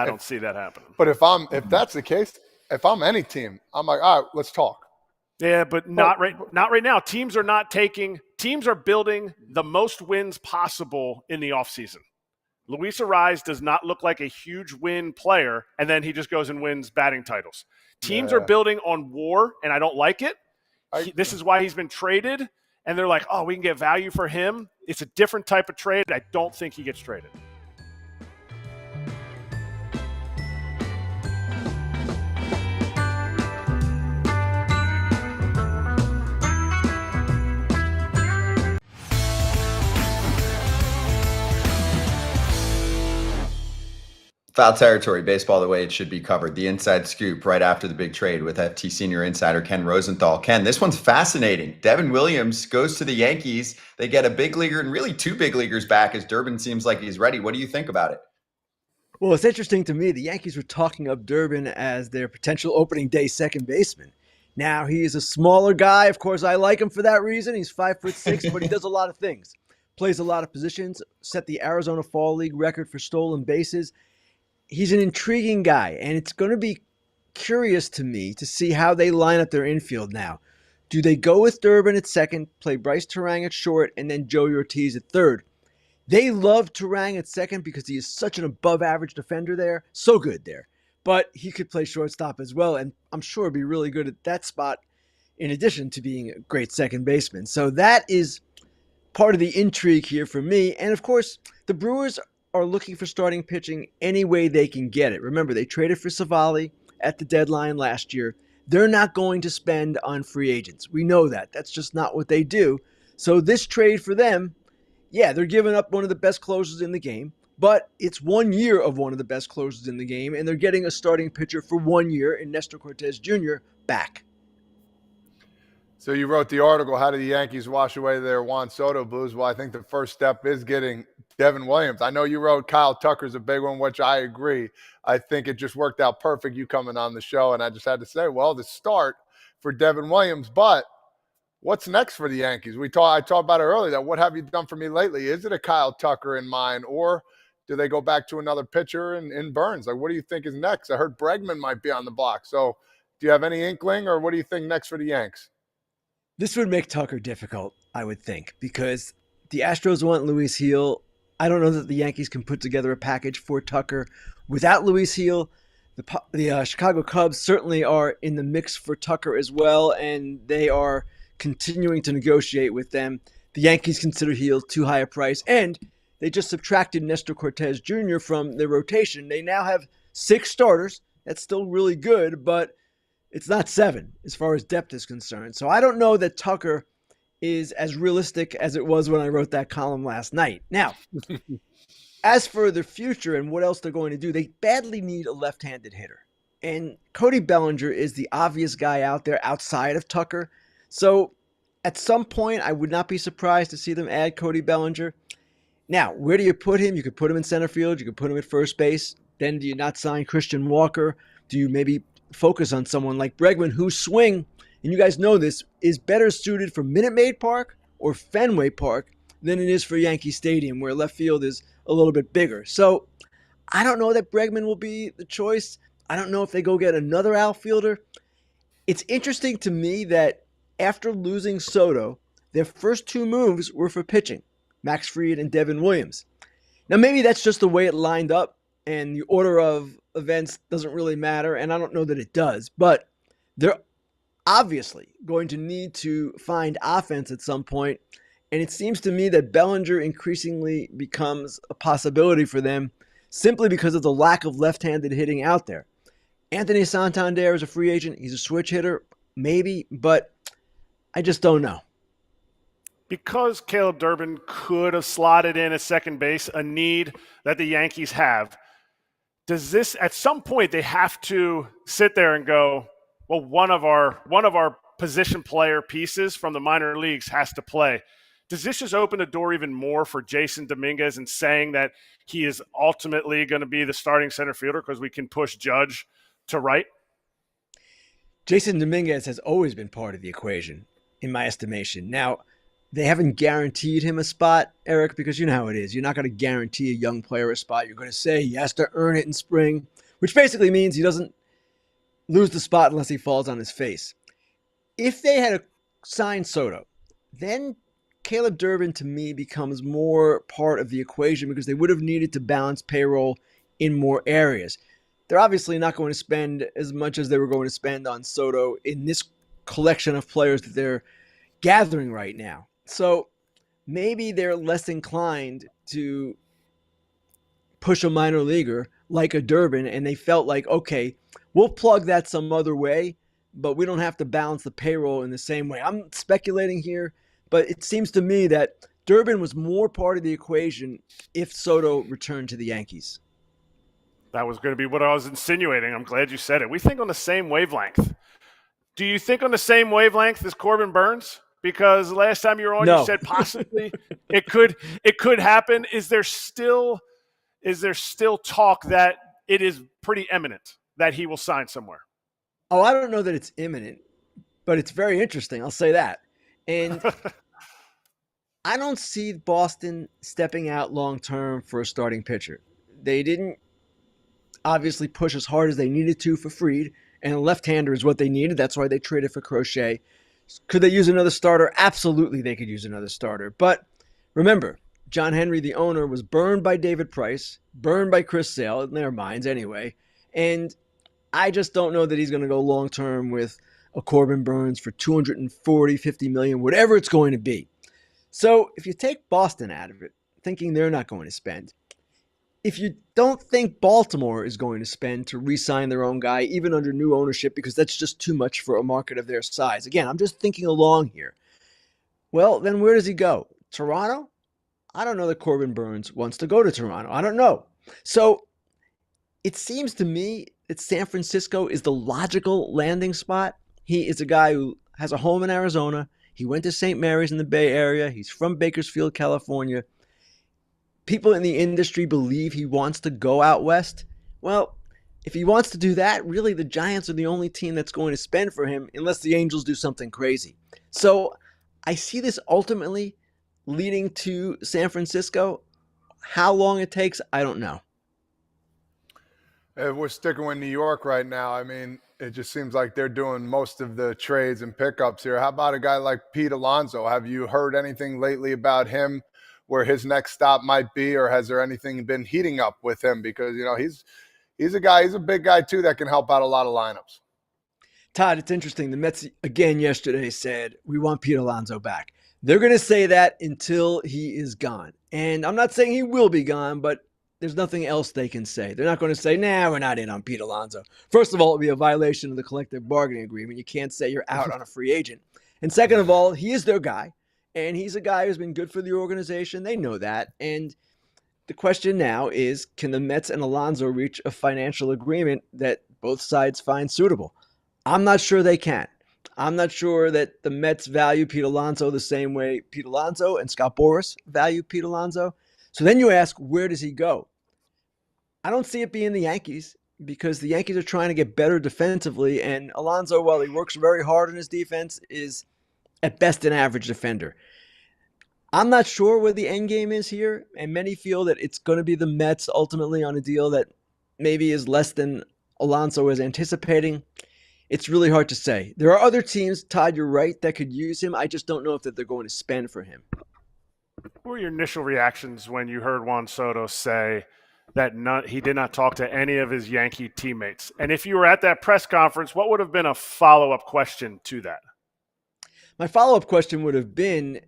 don't see that happening. But if that's the case, if I'm any team, I'm like, all right, let's talk. Yeah, but not right now. Teams are building the most wins possible in the offseason. Luis Arraez does not look like a huge win player, and then he just goes and wins batting titles. Teams are building on war, and I don't like it. This is why he's been traded, and they're like, oh, we can get value for him. It's a different type of trade. I don't think he gets traded. Foul territory, baseball the way it should be covered. The inside scoop right after the big trade with FT Senior Insider Ken Rosenthal. Ken, this one's fascinating. Devin Williams goes to the Yankees. They get a big leaguer and really two big leaguers back as Durbin seems like he's ready. What do you think about it? Well, it's interesting to me. The Yankees were talking up Durbin as their potential opening day second baseman. Now, he is a smaller guy. Of course, I like him for that reason. He's 5'6", but he does a lot of things. Plays a lot of positions, set the Arizona Fall League record for stolen bases. He's an intriguing guy, and it's going to be curious to me to see how they line up their infield now. Do they go with Durbin at second, play Bryce Terang at short, and then Joey Ortiz at third? They love Terang at second because he is such an above-average defender there. So good there. But he could play shortstop as well, and I'm sure be really good at that spot in addition to being a great second baseman. So that is part of the intrigue here for me. And, of course, the Brewers are looking for starting pitching any way they can get it. Remember, they traded for Savali at the deadline last year. They're not going to spend on free agents. We know that. That's just not what they do. So this trade for them, yeah, they're giving up one of the best closers in the game, but it's 1 year of one of the best closers in the game, and they're getting a starting pitcher for 1 year in Nestor Cortes Jr. back. So you wrote the article, How Do the Yankees Wash Away Their Juan Soto Blues? Well, I think the first step is getting Devin Williams. I know you wrote Kyle Tucker's a big one, which I agree. I think it just worked out perfect, you coming on the show, and I just had to say, well, the start for Devin Williams. But what's next for the Yankees? I talked about it earlier, that what have you done for me lately? Is it a Kyle Tucker in mind, or do they go back to another pitcher in Burns? Like, what do you think is next? I heard Bregman might be on the block. So do you have any inkling, or what do you think next for the Yanks? This would make Tucker difficult, I would think, because the Astros want Luis Gil. I don't know that the Yankees can put together a package for Tucker without Luis Gil. The Chicago Cubs certainly are in the mix for Tucker as well, and they are continuing to negotiate with them. The Yankees consider Gil too high a price, and they just subtracted Nestor Cortes Jr. from their rotation. They now have 6 starters. That's still really good, but it's not 7 as far as depth is concerned. So I don't know that Tucker is as realistic as it was when I wrote that column last night. Now, as for the future and what else they're going to do, they badly need a left-handed hitter. And Cody Bellinger is the obvious guy out there outside of Tucker. So at some point, I would not be surprised to see them add Cody Bellinger. Now, where do you put him? You could put him in center field. You could put him at first base. Then do you not sign Christian Walker? Do you maybe focus on someone like Bregman, whose swing, and you guys know this, is better suited for Minute Maid Park or Fenway Park than it is for Yankee Stadium, where left field is a little bit bigger. So I don't know that Bregman will be the choice. I don't know if they go get another outfielder. It's interesting to me that after losing Soto, their first 2 moves were for pitching, Max Fried and Devin Williams. Now, maybe that's just the way it lined up, and the order of events doesn't really matter, and I don't know that it does, but they're obviously going to need to find offense at some point, and it seems to me that Bellinger increasingly becomes a possibility for them simply because of the lack of left-handed hitting out there. Anthony Santander is a free agent. He's a switch hitter, maybe, but I just don't know. Because Caleb Durbin could have slotted in at second base, a need that the Yankees have, does this, at some point, they have to sit there and go, well, one of our position player pieces from the minor leagues has to play. Does this just open the door even more for Jason Dominguez and saying that he is ultimately going to be the starting center fielder because we can push Judge to right? Jason Dominguez has always been part of the equation, in my estimation. Now, they haven't guaranteed him a spot, Eric, because you know how it is. You're not going to guarantee a young player a spot. You're going to say he has to earn it in spring, which basically means he doesn't lose the spot unless he falls on his face. If they had signed Soto, then Caleb Durbin, to me, becomes more part of the equation because they would have needed to balance payroll in more areas. They're obviously not going to spend as much as they were going to spend on Soto in this collection of players that they're gathering right now. So maybe they're less inclined to push a minor leaguer like a Durbin, and they felt like, okay, we'll plug that some other way, but we don't have to balance the payroll in the same way. I'm speculating here, but it seems to me that Durbin was more part of the equation if Soto returned to the Yankees. That was going to be what I was insinuating. I'm glad you said it. We think on the same wavelength. Do you think on the same wavelength as Corbin Burns? Because last time you were on, No. You said possibly it could happen. Is there still talk that it is pretty imminent that he will sign somewhere? Oh, I don't know that it's imminent, but it's very interesting. I'll say that. And I don't see Boston stepping out long-term for a starting pitcher. They didn't obviously push as hard as they needed to for Fried, and a left-hander is what they needed. That's why they traded for Crochet. Could they use another starter? Absolutely, they could use another starter. But remember, John Henry, the owner, was burned by David Price, burned by Chris Sale, in their minds anyway. And I just don't know that he's going to go long-term with a Corbin Burns for $240, $50 million, whatever it's going to be. So if you take Boston out of it, thinking they're not going to spend, if you don't think Baltimore is going to spend to re-sign their own guy, even under new ownership, because that's just too much for a market of their size. Again, I'm just thinking along here. Well, then where does he go? Toronto? I don't know that Corbin Burns wants to go to Toronto. I don't know. So it seems to me that San Francisco is the logical landing spot. He is a guy who has a home in Arizona. He went to St. Mary's in the Bay Area. He's from Bakersfield, California. People in the industry believe he wants to go out west. Well, if he wants to do that, really the Giants are the only team that's going to spend for him unless the Angels do something crazy. So I see this ultimately leading to San Francisco. How long it takes, I don't know. If we're sticking with New York right now, I mean, it just seems like they're doing most of the trades and pickups here. How about a guy like Pete Alonso? Have you heard anything lately about him, where his next stop might be, or has there anything been heating up with him? Because, he's a big guy too that can help out a lot of lineups. Todd, it's interesting. The Mets again yesterday said, we want Pete Alonso back. They're going to say that until he is gone. And I'm not saying he will be gone, but there's nothing else they can say. They're not going to say, nah, we're not in on Pete Alonso. First of all, it would be a violation of the collective bargaining agreement. You can't say you're out on a free agent. And second of all, he is their guy. And he's a guy who's been good for the organization. They know that. And the question now is, can the Mets and Alonso reach a financial agreement that both sides find suitable? I'm not sure they can. I'm not sure that the Mets value Pete Alonso the same way Pete Alonso and Scott Boras value Pete Alonso. So then you ask, where does he go? I don't see it being the Yankees, because the Yankees are trying to get better defensively. And Alonso, while he works very hard on his defense, is at best an average defender. I'm not sure where the end game is here, and many feel that it's going to be the Mets ultimately on a deal that maybe is less than Alonso is anticipating. It's really hard to say. There are other teams, Todd, you're right, that could use him. I just don't know if that they're going to spend for him. What were your initial reactions when you heard Juan Soto say that he did not talk to any of his Yankee teammates? And if you were at that press conference, what would have been a follow-up question to that? My follow-up question would have been,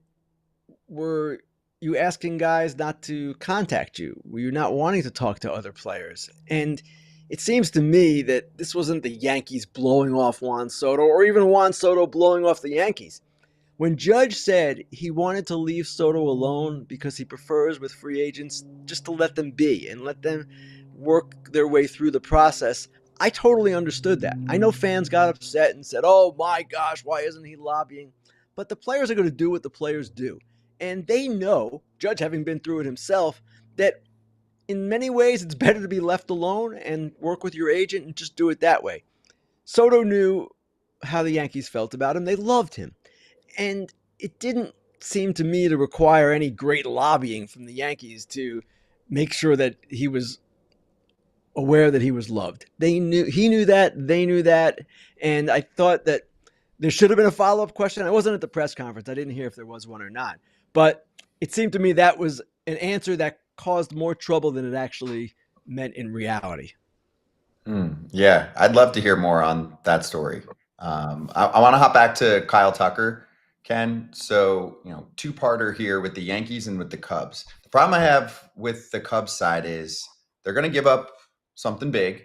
were you asking guys not to contact you? Were you not wanting to talk to other players? And it seems to me that this wasn't the Yankees blowing off Juan Soto, or even Juan Soto blowing off the Yankees. When Judge said he wanted to leave Soto alone because he prefers with free agents just to let them be and let them work their way through the process, I totally understood that. I know fans got upset and said, oh my gosh, why isn't he lobbying? But the players are going to do what the players do. And they know, Judge having been through it himself, that in many ways it's better to be left alone and work with your agent and just do it that way. Soto knew how the Yankees felt about him. They loved him. And it didn't seem to me to require any great lobbying from the Yankees to make sure that he was aware that he was loved. He knew that, they knew that, and I thought that there should have been a follow-up question. I wasn't at the press conference. I didn't hear if there was one or not. But it seemed to me that was an answer that caused more trouble than it actually meant in reality. Yeah, I'd love to hear more on that story. I want to hop back to Kyle Tucker, Ken. So, two-parter here with the Yankees and with the Cubs. The problem I have with the Cubs side is they're going to give up something big,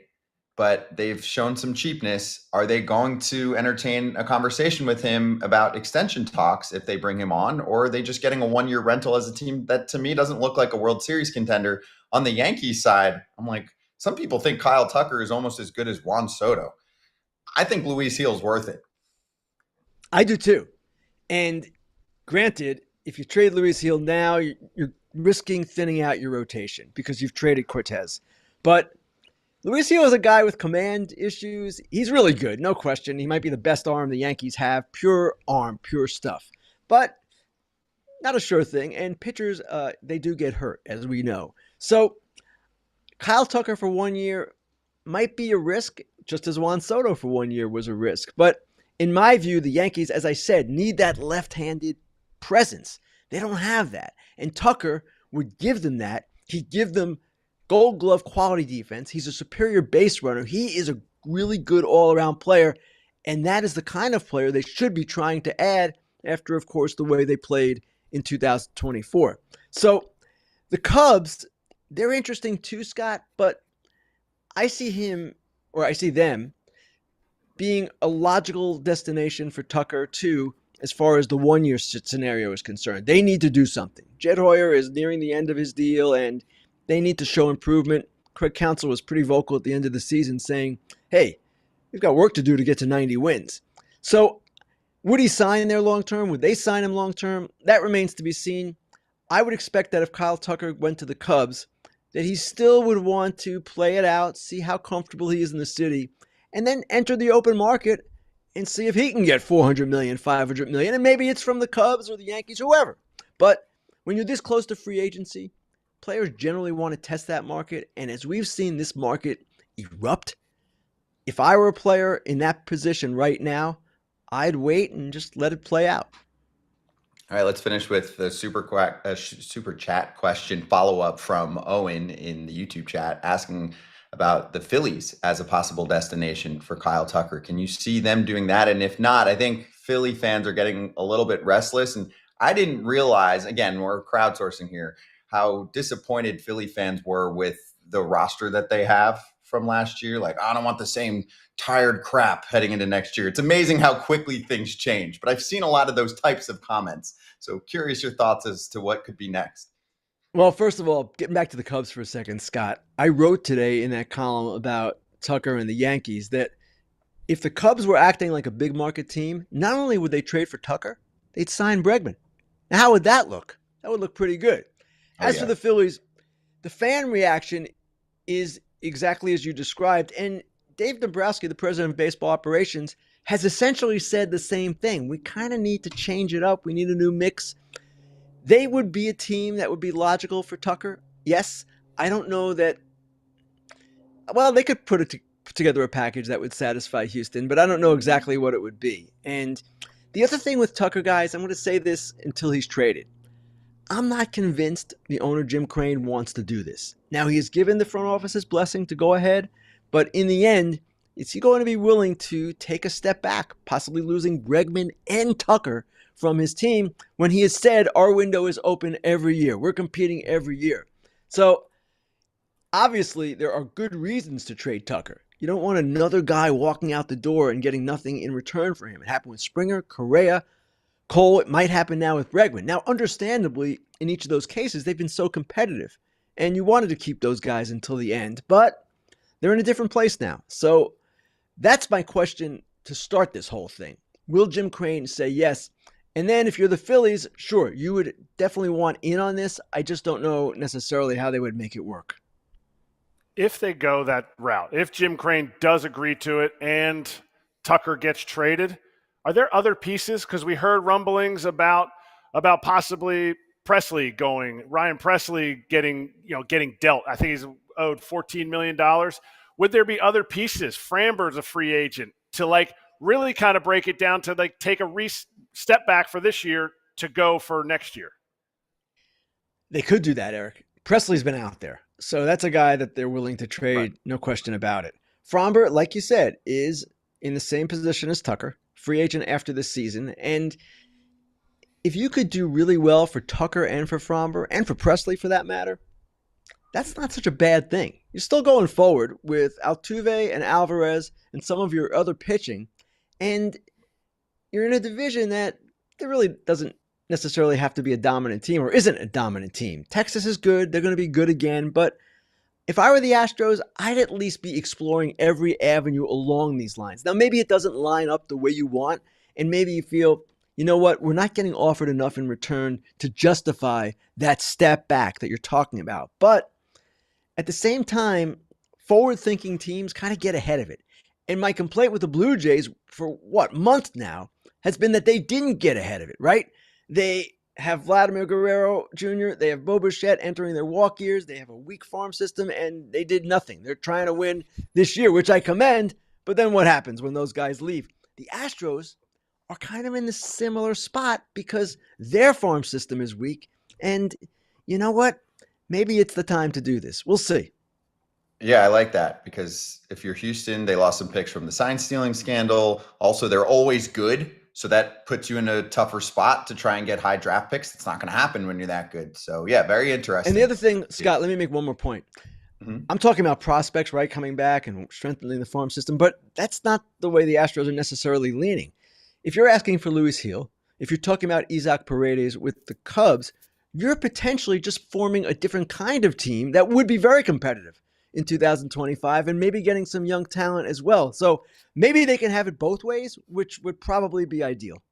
but they've shown some cheapness. Are they going to entertain a conversation with him about extension talks if they bring him on, or are they just getting a one-year rental as a team that to me doesn't look like a World Series contender? On the Yankees side, I'm like, some people think Kyle Tucker is almost as good as Juan Soto. I think Luis Gil's worth it. I do too. And granted, if you trade Luis Gil now, you're risking thinning out your rotation because you've traded Cortez. But Luis Gil is a guy with command issues. He's really good, no question. He might be the best arm the Yankees have. Pure arm, pure stuff. But not a sure thing. And pitchers, they do get hurt, as we know. So Kyle Tucker for 1 year might be a risk, just as Juan Soto for 1 year was a risk. But in my view, the Yankees, as I said, need that left-handed presence. They don't have that. And Tucker would give them that. He'd give them Gold Glove quality defense. He's a superior base runner. He is a really good all-around player. And that is the kind of player they should be trying to add after, of course, the way they played in 2024. So the Cubs, they're interesting too, Scott, but I see them being a logical destination for Tucker too, as far as the 1-year scenario is concerned. They need to do something. Jed Hoyer is nearing the end of his deal, and they need to show improvement. Craig Counsell was pretty vocal at the end of the season saying, hey, we've got work to do to get to 90 wins. So would he sign there long-term? Would they sign him long-term? That remains to be seen. I would expect that if Kyle Tucker went to the Cubs, that he still would want to play it out, see how comfortable he is in the city, and then enter the open market and see if he can get $400 million, $500 million, and maybe it's from the Cubs or the Yankees, whoever. But when you're this close to free agency, players generally want to test that market, and as we've seen this market erupt, if I were a player in that position right now, I'd wait and just let it play out. All right, let's finish with the super chat question follow-up from Owen in the YouTube chat asking about the Phillies as a possible destination for Kyle Tucker. Can you see them doing that? And if not, I think Philly fans are getting a little bit restless. And I didn't realize, again, we're crowdsourcing here, how disappointed Philly fans were with the roster that they have from last year. Like, I don't want the same tired crap heading into next year. It's amazing how quickly things change, but I've seen a lot of those types of comments. So curious your thoughts as to what could be next. Well, first of all, getting back to the Cubs for a second, Scott, I wrote today in that column about Tucker and the Yankees that if the Cubs were acting like a big market team, not only would they trade for Tucker, they'd sign Bregman. Now, how would that look? That would look pretty good. As for the Phillies, the fan reaction is exactly as you described. And Dave Dombrowski, the president of baseball operations, has essentially said the same thing. We kind of need to change it up. We need a new mix. They would be a team that would be logical for Tucker. Yes, I don't know that. Well, they could put together a package that would satisfy Houston, but I don't know exactly what it would be. And the other thing with Tucker, guys, I'm going to say this until he's traded. I'm not convinced the owner, Jim Crane, wants to do this. Now, he has given the front office his blessing to go ahead, but in the end, is he going to be willing to take a step back, possibly losing Bregman and Tucker from his team when he has said our window is open every year? We're competing every year. So, obviously, there are good reasons to trade Tucker. You don't want another guy walking out the door and getting nothing in return for him. It happened with Springer, Correa, Cole. It might happen now with Bregman. Now, understandably, in each of those cases, they've been so competitive, and you wanted to keep those guys until the end, but they're in a different place now. So that's my question to start this whole thing. Will Jim Crane say yes? And then if you're the Phillies, sure, you would definitely want in on this. I just don't know necessarily how they would make it work. If they go that route, if Jim Crane does agree to it and Tucker gets traded, are there other pieces? Because we heard rumblings about possibly Presley going, Ryan Presley getting dealt. I think he's owed $14 million. Would there be other pieces? Framber's a free agent to really kind of break it down to take a step back for this year to go for next year. They could do that, Erik. Presley's been out there. So that's a guy that they're willing to trade, right. No question about it. Framber, like you said, is in the same position as Tucker, free agent after this season. And if you could do really well for Tucker and for Framber, and for Presley for that matter, that's not such a bad thing. You're still going forward with Altuve and Alvarez and some of your other pitching, and you're in a division that there really doesn't necessarily have to be a dominant team or isn't a dominant team. Texas is good. They're going to be good again. But if I were the Astros, I'd at least be exploring every avenue along these lines. Now, maybe it doesn't line up the way you want, and maybe you feel, you know what, we're not getting offered enough in return to justify that step back that you're talking about. But at the same time, forward-thinking teams kind of get ahead of it. And my complaint with the Blue Jays for, months now, has been that they didn't get ahead of it, right? They have Vladimir Guerrero Jr., they have Bo Bichette entering their walk years, they have a weak farm system, and they did nothing. They're trying to win this year, which I commend, but then what happens when those guys leave? The Astros are kind of in the similar spot because their farm system is weak, and you know what? Maybe it's the time to do this. We'll see. Yeah, I like that because if you're Houston, they lost some picks from the sign stealing scandal. Also, they're always good So that puts you in a tougher spot to try and get high draft picks. It's not going to happen when you're that good. So yeah, very interesting. And the other thing, Scott, let me make one more point. Mhm. I'm talking about prospects, right, coming back and strengthening the farm system, but that's not the way the Astros are necessarily leaning. If you're asking for Luis Gil, if you're talking about Isaac Paredes with the Cubs, you're potentially just forming a different kind of team that would be very competitive in 2025 and maybe getting some young talent as well. So maybe they can have it both ways, which would probably be ideal.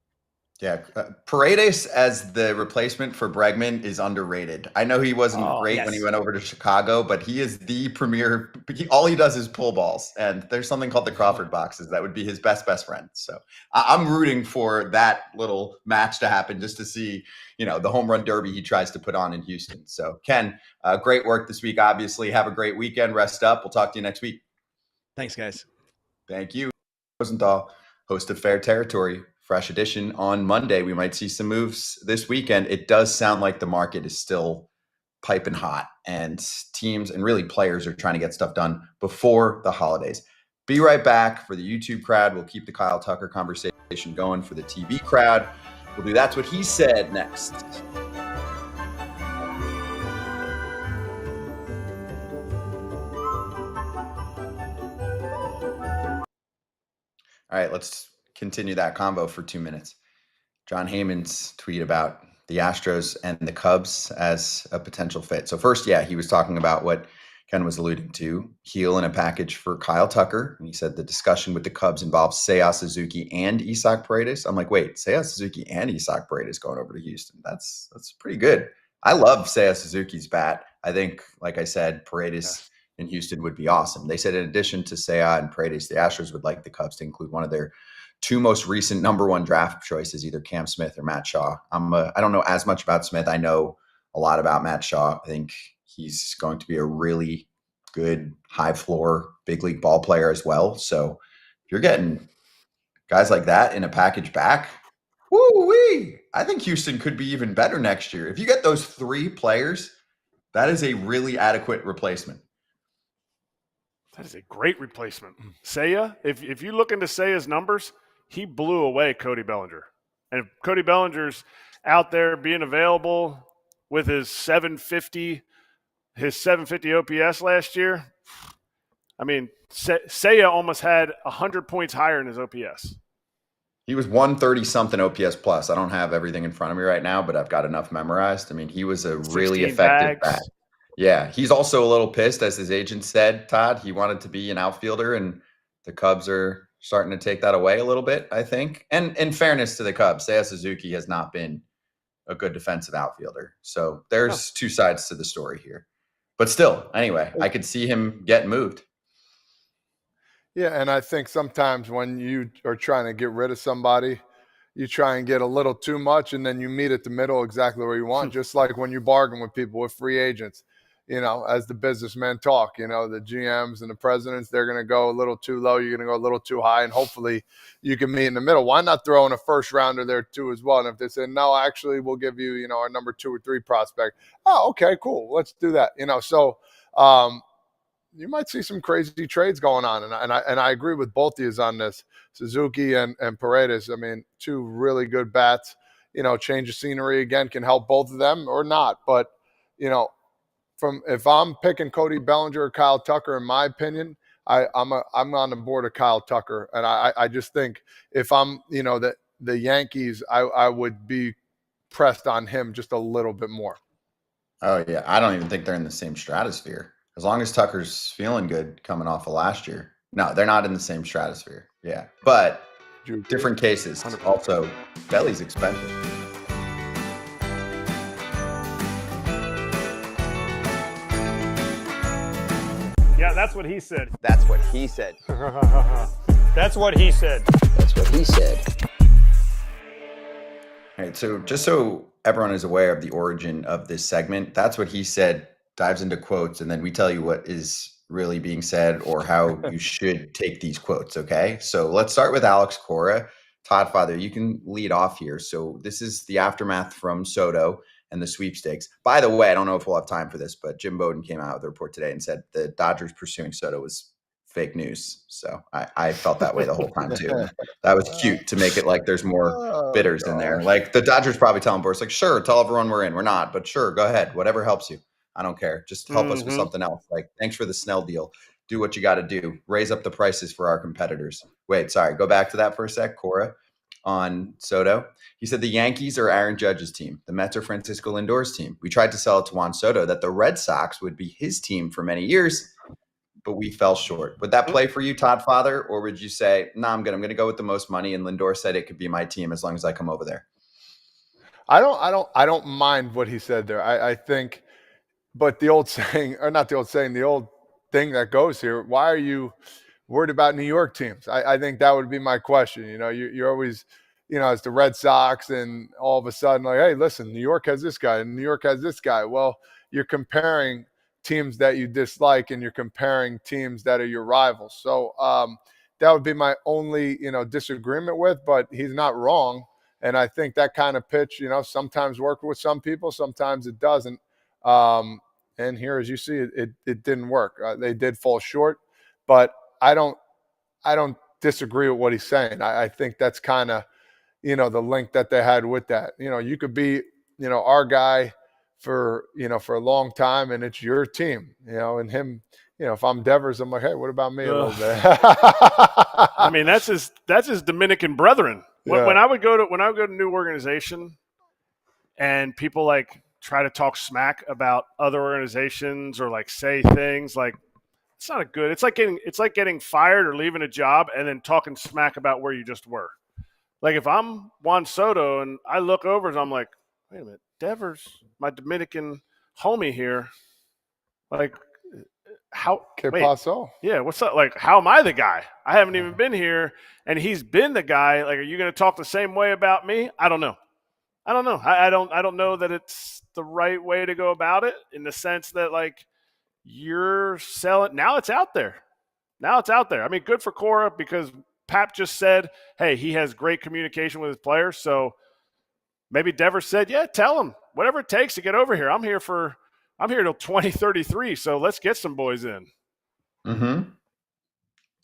Yeah, Paredes as the replacement for Bregman is underrated. I know he wasn't great when he went over to Chicago, but he is the premier. All he does is pull balls, and there's something called the Crawford boxes that would be his best friend. So I'm rooting for that little match to happen just to see, the home run derby he tries to put on in Houston. So Ken, great work this week. Obviously, have a great weekend. Rest up. We'll talk to you next week. Thanks, guys. Thank you, Rosenthal, host of Fair Territory. Fresh edition on Monday. We might see some moves this weekend. It does sound like the market is still piping hot, and teams and really players are trying to get stuff done before the holidays. Be right back. For the YouTube crowd, we'll keep the Kyle Tucker conversation going. For the TV crowd, we'll do That's What He Said next. All right, let's continue that convo for 2 minutes. John Heyman's tweet about the Astros and the Cubs as a potential fit. So first, he was talking about what Ken was alluding to, Gil in a package for Kyle Tucker. And he said the discussion with the Cubs involves Seiya Suzuki and Isaac Paredes. I'm like, wait, Seiya Suzuki and Isaac Paredes going over to Houston. That's pretty good. I love Seiya Suzuki's bat. I think, like I said, Paredes in Houston would be awesome. They said in addition to Seiya and Paredes, the Astros would like the Cubs to include one of their two most recent number one draft choices, either Cam Smith or Matt Shaw. I don't know as much about Smith. I know a lot about Matt Shaw. I think he's going to be a really good high floor, big league ball player as well. So if you're getting guys like that in a package back, woo-wee, I think Houston could be even better next year. If you get those three players, that is a really adequate replacement. That is a great replacement. Seiya, if you look into Seiya's numbers, he blew away Cody Bellinger. And if Cody Bellinger's out there being available with his 750 OPS last year, I mean, Seiya almost had 100 points higher in his OPS. He was 130-something OPS plus. I don't have everything in front of me right now, but I've got enough memorized. I mean, he was a really effective bat. Yeah, he's also a little pissed, as his agent said, Todd. He wanted to be an outfielder, and the Cubs are starting to take that away a little bit, I think. And in fairness to the Cubs, Seiya Suzuki has not been a good defensive outfielder. So there's two sides to the story here. But still, anyway, I could see him get moved. Yeah, and I think sometimes when you are trying to get rid of somebody, you try and get a little too much, and then you meet at the middle exactly where you want, just like when you bargain with people, with free agents. As the businessmen talk, the GMs and the presidents, they're going to go a little too low. You're going to go a little too high, and hopefully you can meet in the middle. Why not throw in a first rounder there too as well? And if they say, no, actually, we'll give you, our number 2 or 3 prospect. Oh, okay, cool. Let's do that. So you might see some crazy trades going on. And I agree with both of you on this. Suzuki and Paredes, I mean, two really good bats. Change of scenery again can help both of them or not. But, if I'm picking Cody Bellinger or Kyle Tucker, in my opinion, I'm on the board of Kyle Tucker, and I just think if I'm the Yankees, I would be pressed on him just a little bit more. Oh yeah, I don't even think they're in the same stratosphere. As long as Tucker's feeling good coming off of last year, no, they're not in the same stratosphere. Yeah, but different cases. 100%. Also, Belly's expensive. Yeah, that's what he said. That's what he said. That's what he said. That's what he said. All right, so just so everyone is aware of the origin of this segment, That's What He Said dives into quotes, and then we tell you what is really being said or how you should take these quotes, okay? So let's start with Alex Cora. Todd Father, you can lead off here. So this is the aftermath from Soto and the sweepstakes. By the way, I don't know if we'll have time for this, but Jim Bowden came out with a report today and said the Dodgers pursuing Soto was fake news. So I felt that way the whole time too. That was cute to make it like there's more bidders in there. Like the Dodgers probably telling Boris, like, sure, tell everyone we're in. We're not, but sure, go ahead. Whatever helps you. I don't care. Just help us with something else. Like, thanks for the Snell deal. Do what you got to do. Raise up the prices for our competitors. Wait, sorry. Go back to that for a sec, Cora, on Soto. He said the Yankees are Aaron Judge's team. The Mets are Francisco Lindor's team. We tried to sell it to Juan Soto that the Red Sox would be his team for many years, but we fell short. Would that play for you, Todd Father, or would you say, no, I'm going to go with the most money, and Lindor said it could be my team as long as I come over there? I don't mind what he said there. I think, but the old saying, or not the old saying, the old thing that goes here, why are you worried about New York teams? I think that would be my question. You're always, it's the Red Sox, and all of a sudden, like, hey, listen, New York has this guy, and New York has this guy. Well, you're comparing teams that you dislike, and you're comparing teams that are your rivals. So that would be my only, disagreement with, but he's not wrong. And I think that kind of pitch, sometimes works with some people, sometimes it doesn't. And here, as you see, it didn't work. They did fall short, but I don't disagree with what he's saying. I think that's kind of, the link that they had with that. You could be, our guy for a long time, and it's your team, and him, if I'm Devers, I'm like, hey, what about me a little bit? I mean, that's his Dominican brethren. Yeah. When I would go to a new organization, and people like try to talk smack about other organizations or like say things like, it's not a good. It's like getting fired or leaving a job and then talking smack about where you just were. Like if I'm Juan Soto and I look over and I'm like, wait a minute, Devers, my Dominican homie here, like how? Que wait, paso? Yeah, what's up? Like, how am I the guy? I haven't even been here, and he's been the guy. Like, are you going to talk the same way about me? I don't know. I don't know that it's the right way to go about it, in the sense that like you're selling. Now it's out there. I mean, good for Cora, because Pap just said, hey, he has great communication with his players. So maybe Devers said, yeah, tell him whatever it takes to get over here. I'm here till 2033, so let's get some boys in. Mm-hmm.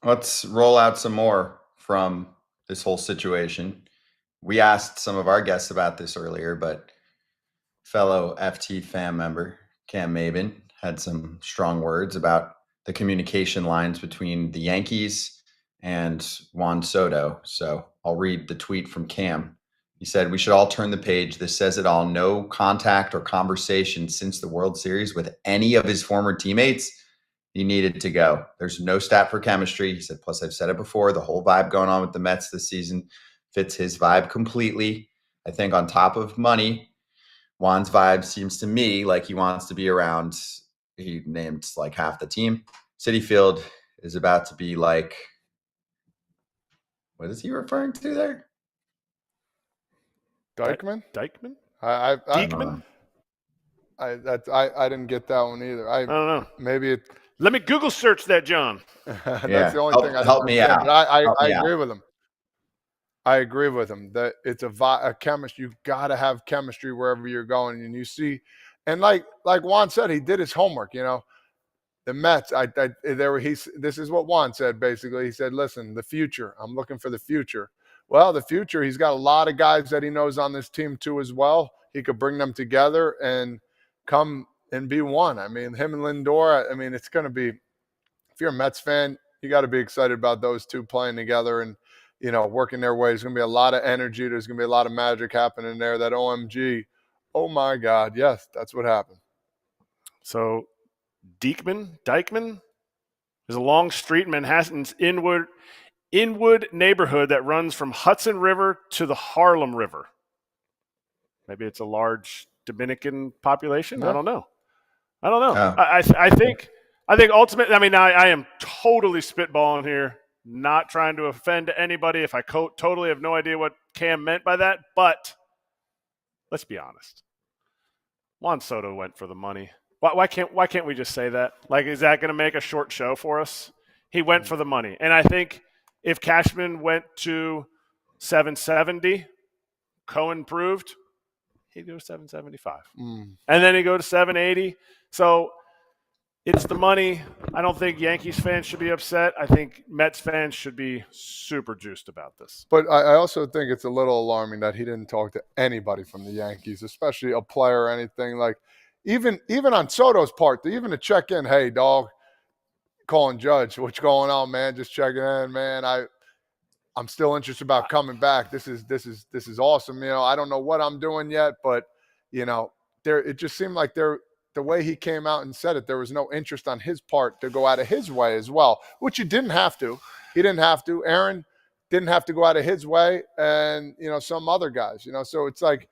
Let's roll out some more from this whole situation. We asked some of our guests about this earlier, but fellow FT fan member Cam Maben had some strong words about the communication lines between the Yankees and Juan Soto. So I'll read the tweet from Cam. He said, we should all turn the page. This says it all. No contact or conversation since the World Series with any of his former teammates. He needed to go. There's no stat for chemistry. He said, plus I've said it before, the whole vibe going on with the Mets this season fits his vibe completely. I think on top of money, Juan's vibe seems to me like he wants to be around, he named like half the team. Citi Field is about to be like, what is he referring to there? Dykeman? Dykeman? I Dykeman? I didn't get that one either. I don't know. Maybe it. Let me Google search that, John. That's the only thing I help me out. But I agree with him. I agree with him that it's a chemistry. You've got to have chemistry wherever you're going, and you see, and like Juan said, he did his homework. The Mets. This is what Juan said basically. He said, "Listen, the future. I'm looking for the future." Well, the future. He's got a lot of guys that he knows on this team too as well. He could bring them together and come and be one. I mean, him and Lindor. I mean, it's going to be. If you're a Mets fan, you got to be excited about those two playing together and, working their way. There's going to be a lot of energy. There's going to be a lot of magic happening there. That OMG, oh my God, yes, that's what happened. So, Dykeman is a long street in Manhattan's Inwood neighborhood that runs from Hudson River to the Harlem River. Maybe it's a large Dominican population. Yeah. I don't know. Oh. I think ultimately, I mean, I am totally spitballing here, not trying to offend anybody if I totally have no idea what Cam meant by that, but let's be honest. Juan Soto went for the money. Why can't we just say that? Like, is that going to make a short show for us? He went for the money. And I think if Cashman went to 770, Cohen proved, he'd go to 775. And then he'd go to 780. So It's the money. I don't think Yankees fans should be upset. I think Mets fans should be super juiced about this. But I also think it's a little alarming that he didn't talk to anybody from the Yankees, especially a player or anything. Like even on Soto's part, even to check in, hey, dog, calling Judge, what's going on, man? Just checking in, man. I'm still interested about coming back. This is awesome. I don't know what I'm doing yet, but it just seemed like the way he came out and said it, there was no interest on his part to go out of his way as well, which he didn't have to. He didn't have to. Aaron didn't have to go out of his way, and some other guys. So it's like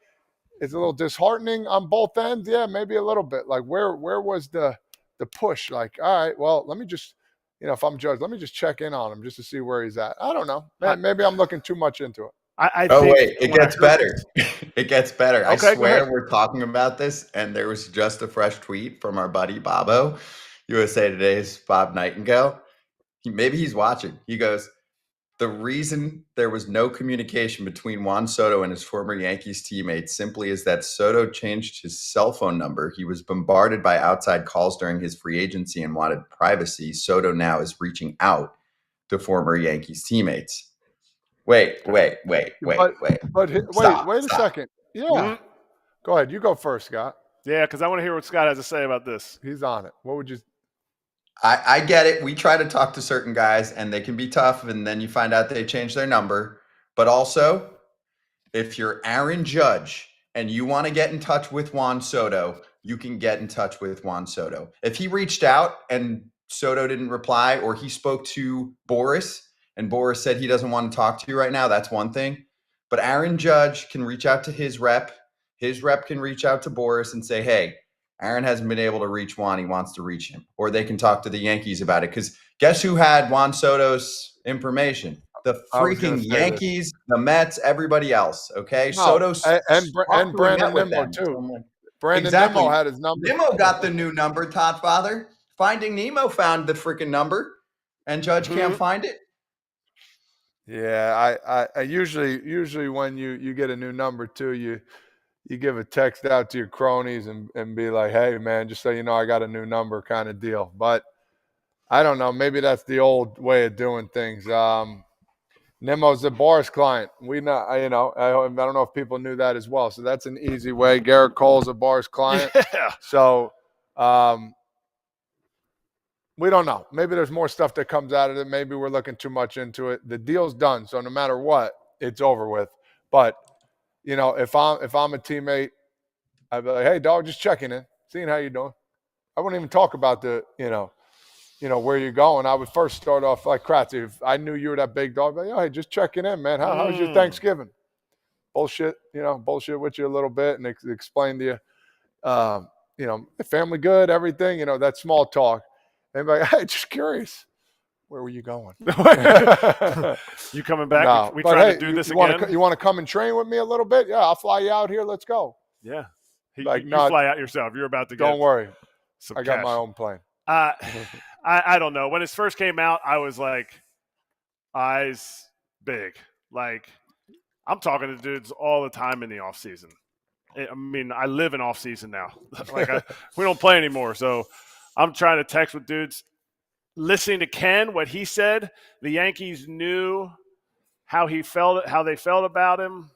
it's a little disheartening on both ends. Yeah, maybe a little bit. Like where was the push? Like, all right, well, let me just. If I'm Judge, let me just check in on him just to see where he's at. I don't know. Maybe I'm looking too much into it. I Oh, think wait, it gets better. It gets better. Okay, I swear we're talking about this, and there was just a fresh tweet from our buddy Bobo, USA Today's Bob Nightingale. Maybe he's watching. He goes, the reason there was no communication between Juan Soto and his former Yankees teammates simply is that Soto changed his cell phone number. He was bombarded by outside calls during his free agency and wanted privacy. Soto now is reaching out to former Yankees teammates. Wait. But wait Stop, a second. Yeah. Mm-hmm. Go ahead. You go first, Scott. Yeah, because I want to hear what Scott has to say about this. He's on it. What would you? I get it. We try to talk to certain guys, and they can be tough, and then you find out they changed their number. But also, if you're Aaron Judge and you want to get in touch with Juan Soto, you can get in touch with Juan Soto. If he reached out and Soto didn't reply, or he spoke to Boris and Boris said he doesn't want to talk to you right now, that's one thing. But Aaron Judge can reach out to his rep. His rep can reach out to Boris and say, hey, Aaron hasn't been able to reach Juan. He wants to reach him. Or they can talk to the Yankees about it. Because guess who had Juan Soto's information? The freaking Yankees, the Mets, everybody else. Okay? Soto's and Brandon Nimmo, too. Brandon Nimmo had his number. Nimmo got the new number, Todd Father. Finding Nemo found the freaking number, and Judge can't find it. Yeah, I usually when you get a new number too, you give a text out to your cronies and be like, hey man, just so you know, I got a new number kind of deal. But I don't know, maybe that's the old way of doing things. Nimmo's a Boris client. I don't know if people knew that as well. So that's an easy way. Garrett Cole's a Boris client. Yeah. So we don't know. Maybe there's more stuff that comes out of it. Maybe we're looking too much into it. The deal's done. So no matter what, it's over with. But, if I'm a teammate, I'd be like, hey, dog, just checking in, seeing how you're doing. I wouldn't even talk about the, where you're going. I would first start off like Kratz. If I knew you were that big dog, I'd be like, hey, just checking in, man. How was your Thanksgiving? Bullshit with you a little bit and explain to you, family good, everything, that small talk. And be like, hey, just curious. Where were you going? You coming back? No, we trying to do this again? You want to come and train with me a little bit? Yeah, I'll fly you out here. Let's go. Yeah. You fly out yourself. You're about to get Don't worry. some I got cash. my own plane. I don't know. When it first came out, I was like, eyes big. Like, I'm talking to dudes all the time in the offseason. I mean, I live in offseason now. We don't play anymore, so I'm trying to text with dudes. Listening to Ken, what he said, the Yankees knew how they felt about him.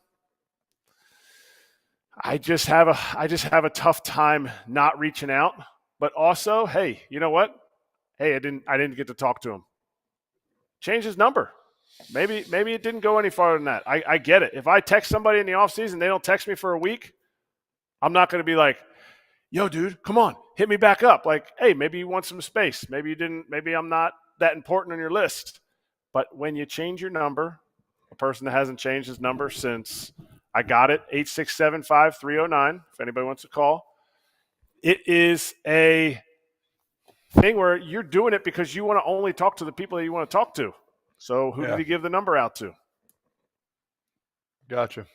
I just have a tough time not reaching out. But also, hey, you know what? Hey, I didn't get to talk to him. Change his number. Maybe it didn't go any farther than that. I get it. If I text somebody in the offseason, they don't text me for a week, I'm not going to be like, yo, dude, come on, hit me back up. Like, hey, maybe you want some space. Maybe you didn't. Maybe I'm not that important on your list. But when you change your number, a person that hasn't changed his number since I got it, 8675309, if anybody wants to call, it is a thing where you're doing it because you want to only talk to the people that you want to talk to. So who did he give the number out to? Gotcha.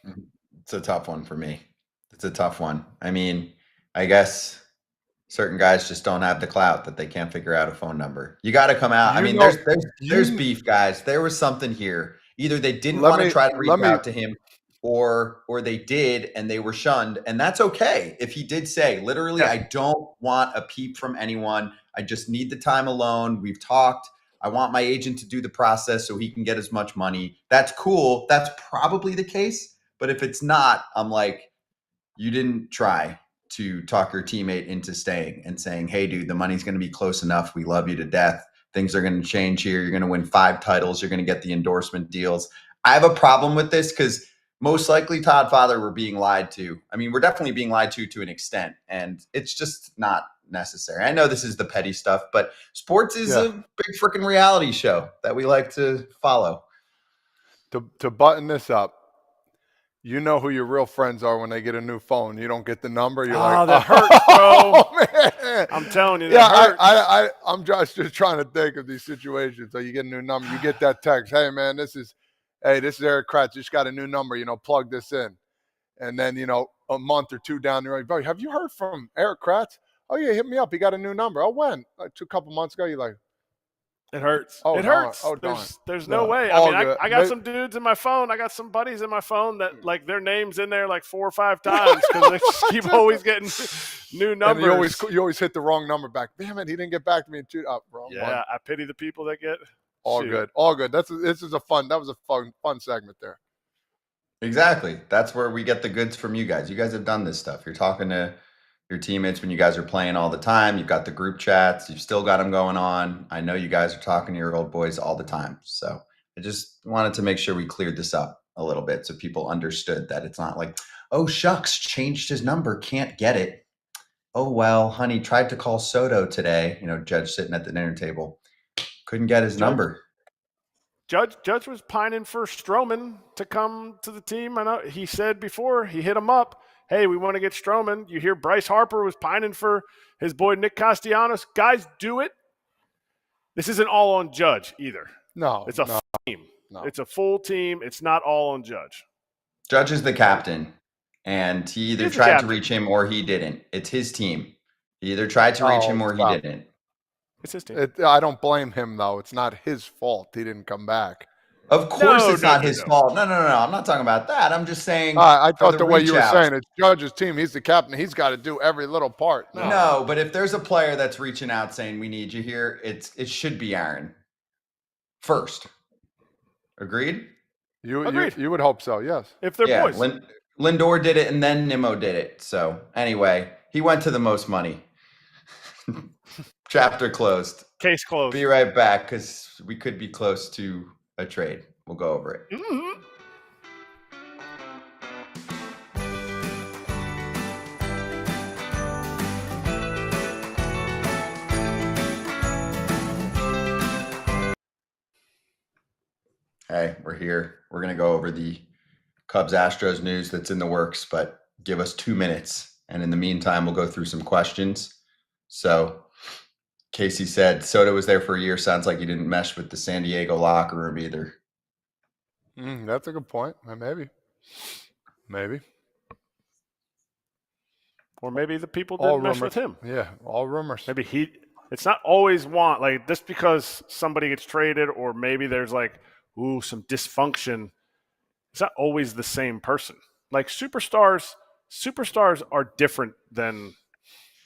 It's a tough one for me. It's a tough one. I mean, I guess certain guys just don't have the clout that they can't figure out a phone number. You got to come out. There's beef, guys. There was something here. Either they didn't want to try to reach out to him, or they did and they were shunned. And that's okay. If he did say, literally, I don't want a peep from anyone. I just need the time alone. We've talked. I want my agent to do the process so he can get as much money. That's cool. That's probably the case. But if it's not, I'm like, you didn't try to talk your teammate into staying and saying, hey, dude, the money's going to be close enough. We love you to death. Things are going to change here. You're going to win 5 titles. You're going to get the endorsement deals. I have a problem with this because most likely Todd Father we're being lied to. I mean, we're definitely being lied to an extent, and it's just not necessary. I know this is the petty stuff, but sports is a big freaking reality show that we like to follow. To button this up, you know who your real friends are when they get a new phone. You don't get the number. You're like, that hurts, bro. Man. I'm telling you, that hurts. I'm just trying to think of these situations. So you get a new number, you get that text. Hey, man, this is Erik Kratz. Just got a new number. Plug this in. And then, a month or two down the road, bro, have you heard from Erik Kratz? Oh, yeah, hit me up. He got a new number. Oh, when? Like a couple months ago. You're like, it hurts. Oh, it hurts. Oh, there's no way. All I mean, good. I got some dudes in my phone. I got some buddies in my phone that like their names in there like 4 or 5 times because they just keep always getting new numbers. And you always hit the wrong number back. Damn it, he didn't get back to me in 2. Wrong one. I pity the people that get all good. That was a fun segment there. Exactly. That's where we get the goods from you guys. You guys have done this stuff. You're talking to your teammates when you guys are playing all the time. You've got the group chats. You've still got them going on. I know you guys are talking to your old boys all the time. So I just wanted to make sure we cleared this up a little bit so people understood that it's not like, oh, shucks, changed his number, can't get it. Oh, well, honey, tried to call Soto today. Judge sitting at the dinner table. Couldn't get his number. Judge was pining for Stroman to come to the team. I know he said before he hit him up, hey, we want to get Stroman. You hear Bryce Harper was pining for his boy Nick Castellanos. Guys, do it. This isn't all on Judge either. No. It's a team. No. It's a full team. It's not all on Judge. Judge is the captain, and he either tried to reach him or he didn't. It's his team. He either tried to reach him or he didn't. It's his team. I don't blame him, though. It's not his fault he didn't come back. Of course it's not his fault. No. I'm not talking about that. I'm just saying. I thought the way you were saying it's Judge's team. He's the captain. He's got to do every little part. No, but if there's a player that's reaching out saying we need you here, it should be Aaron first. Agreed? Agreed. You would hope so, yes. If they're boys. Lindor did it and then Nimmo did it. So anyway, he went to the most money. Chapter closed. Case closed. Be right back because we could be close to a trade. We'll go over it. Mm-hmm. Hey, we're here. We're going to go over the Cubs-Astros news that's in the works, but give us 2 minutes. And in the meantime, we'll go through some questions. So Casey said Soto was there for a year. Sounds like he didn't mesh with the San Diego locker room either. That's a good point. Maybe. Or maybe the people didn't mesh with him. Yeah, all rumors. Maybe it's not always like just because somebody gets traded or maybe there's like, some dysfunction. It's not always the same person. Like superstars are different than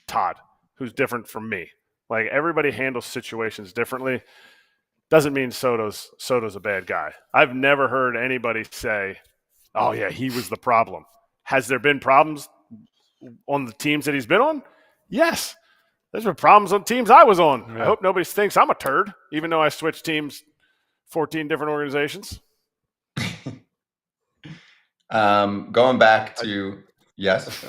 Todd, who's different from me. Like everybody handles situations differently. Doesn't mean Soto's a bad guy. I've never heard anybody say, oh yeah, he was the problem. Has there been problems on the teams that he's been on? Yes. There's been problems on teams I was on. Yeah. I hope nobody thinks I'm a turd, even though I switched teams 14 different organizations. Going back to yes.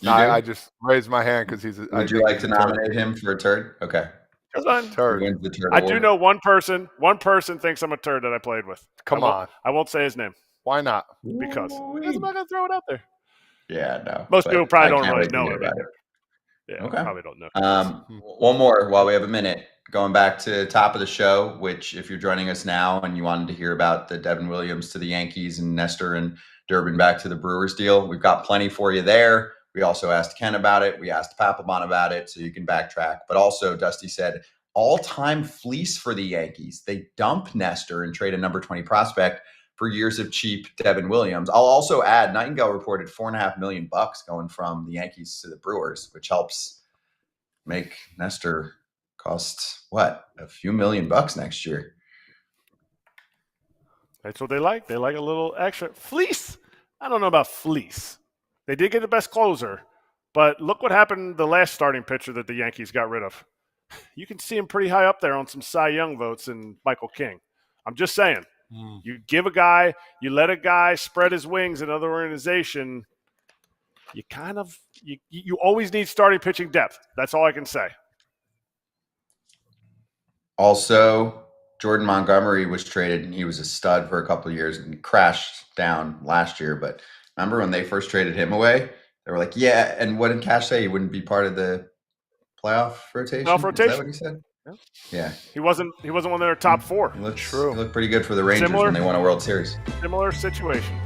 I just raised my hand because he's. Would you like to nominate him for a turd? Okay. Turd. I do know one person. One person thinks I'm a turd that I played with. Come on. I won't say his name. Why not? Because I'm not going to throw it out there. Yeah, no. Most people probably don't really know it. Yeah, okay. Probably don't know. One more while we have a minute. Going back to top of the show, which if you're joining us now and you wanted to hear about the Devin Williams to the Yankees and Nestor and Durbin back to the Brewers deal, we've got plenty for you there. We also asked Ken about it. We asked Papelbon about it, so you can backtrack. But also, Dusty said, all-time fleece for the Yankees. They dump Nestor and trade a number 20 prospect for years of cheap Devin Williams. I'll also add, Nightingale reported $4.5 million going from the Yankees to the Brewers, which helps make Nestor cost what, a few $1 million next year. That's what they like. They like a little extra fleece. I don't know about fleece. They did get the best closer, but look what happened the last starting pitcher that the Yankees got rid of. You can see him pretty high up there on some Cy Young votes in Michael King. I'm just saying. You give a guy, you let a guy spread his wings in another organization, you always need starting pitching depth. That's all I can say. Also, Jordan Montgomery was traded, and he was a stud for a couple of years and crashed down last year. But remember when they first traded him away? They were like, yeah, and what did Cash say? He wouldn't be part of the playoff rotation? Is that what he said? Yeah. He wasn't one of their top four. He looked pretty good for the Rangers when they won a World Series. Similar situation.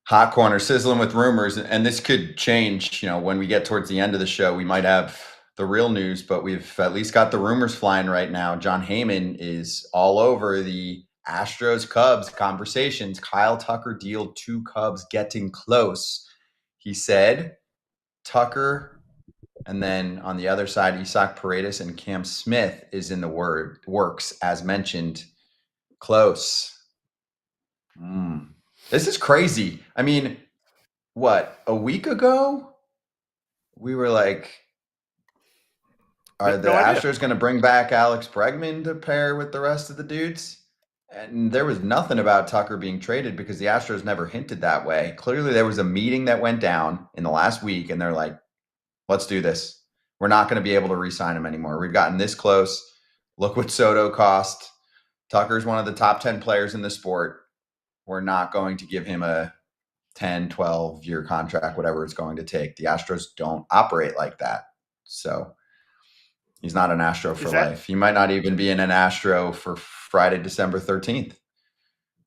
Hot corner sizzling with rumors, and this could change. When we get towards the end of the show, we might have the real news, but we've at least got the rumors flying right now. Jon Heyman is all over the Astros Cubs conversations. Kyle Tucker deal, 2 Cubs getting close. He said Tucker, and then on the other side, Isaac Paredes and Cam Smith is in the works, as mentioned. Close. This is crazy. I mean, a week ago, we were like, are the Astros going to bring back Alex Bregman to pair with the rest of the dudes? And there was nothing about Tucker being traded because the Astros never hinted that way. Clearly, there was a meeting that went down in the last week, and they're like, let's do this. We're not going to be able to re-sign him anymore. We've gotten this close. Look what Soto cost. Tucker's one of the top 10 players in the sport. We're not going to give him a 10, 12-year contract, whatever it's going to take. The Astros don't operate like that. So he's not an Astro for life. He might not even be in an Astro for Friday, December 13th.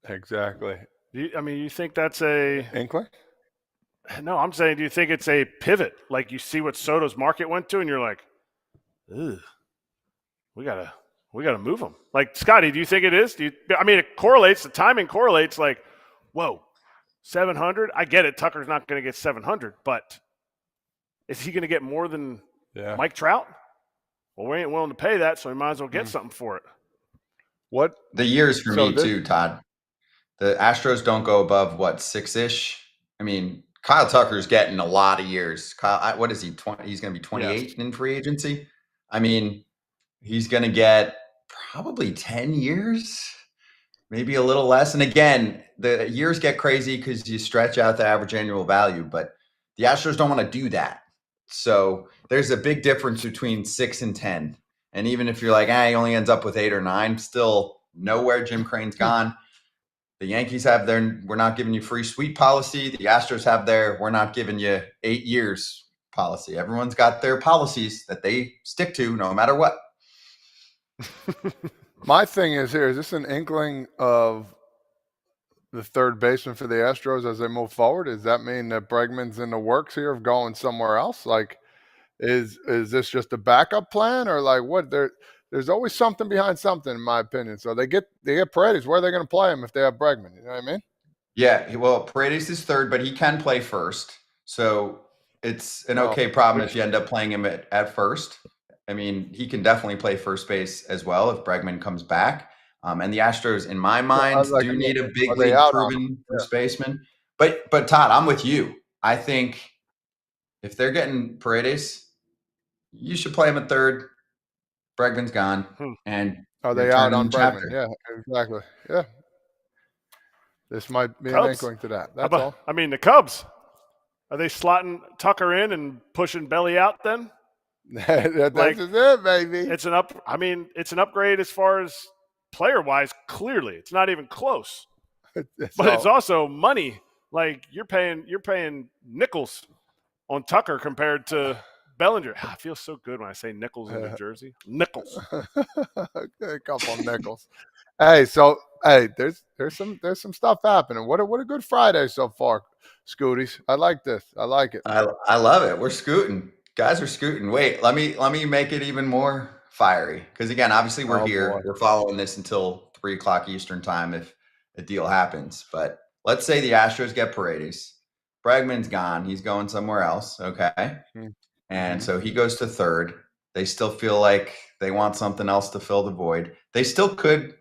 Exactly. You think that's a inkling? No, I'm saying, do you think it's a pivot? Like you see what Soto's market went to, and you're like, ugh, we gotta move him. Like, Scotty, do you think it is? It correlates. The timing correlates. Like, whoa, 700. I get it. Tucker's not going to get 700, but is he going to get more than Mike Trout? Well, we ain't willing to pay that, so we might as well get something for it. What the years for me too, Todd? The Astros don't go above 6-ish. Kyle Tucker's getting a lot of years. Kyle, what is he? 20? He's going to be 28 in free agency. He's going to get probably 10 years, maybe a little less. And again, the years get crazy because you stretch out the average annual value, but the Astros don't want to do that. So there's a big difference between 6 and 10. And even if you're like, he only ends up with 8 or 9, still nowhere Jim Crane's gone. The Yankees have their, we're not giving you free suite policy. The Astros have their, we're not giving you 8 years policy. Everyone's got their policies that they stick to no matter what. My thing is this an inkling of the third baseman for the Astros as they move forward? Does that mean that Bregman's in the works here of going somewhere else? Like, is this just a backup plan, or like what? There's always something behind something, in my opinion. So they get Paredes. Where are they going to play him if they have Bregman? You know what I mean? Yeah, well, Paredes is third, but he can play first. So it's an okay problem if you end up playing him at first. He can definitely play first base as well if Bregman comes back. And the Astros, in my mind, do need a big league proven first baseman. But Todd, I'm with you. I think if they're getting Paredes, you should play him at third. Bregman's gone. And are they out on Bregman? Yeah, exactly. Yeah. This might be an inkling to that. That's all. The Cubs, are they slotting Tucker in and pushing Belly out then? That's it, baby. It's an upgrade as far as player-wise. Clearly, it's not even close. It's also money. Like you're paying nickels on Tucker compared to Bellinger. I feel so good when I say nickels in New Jersey. Nickels. A couple of nickels. There's some stuff happening. What a good Friday so far, Scooties. I like this. I like it. I love it. We're scooting. Guys are scooting. Wait, let me make it even more fiery. Because again, obviously we're here. Boy. We're following this until 3:00 Eastern time if a deal happens. But let's say the Astros get Paredes. Bregman's gone. He's going somewhere else. Okay. Mm-hmm. And so he goes to third. They still feel like they want something else to fill the void. They still could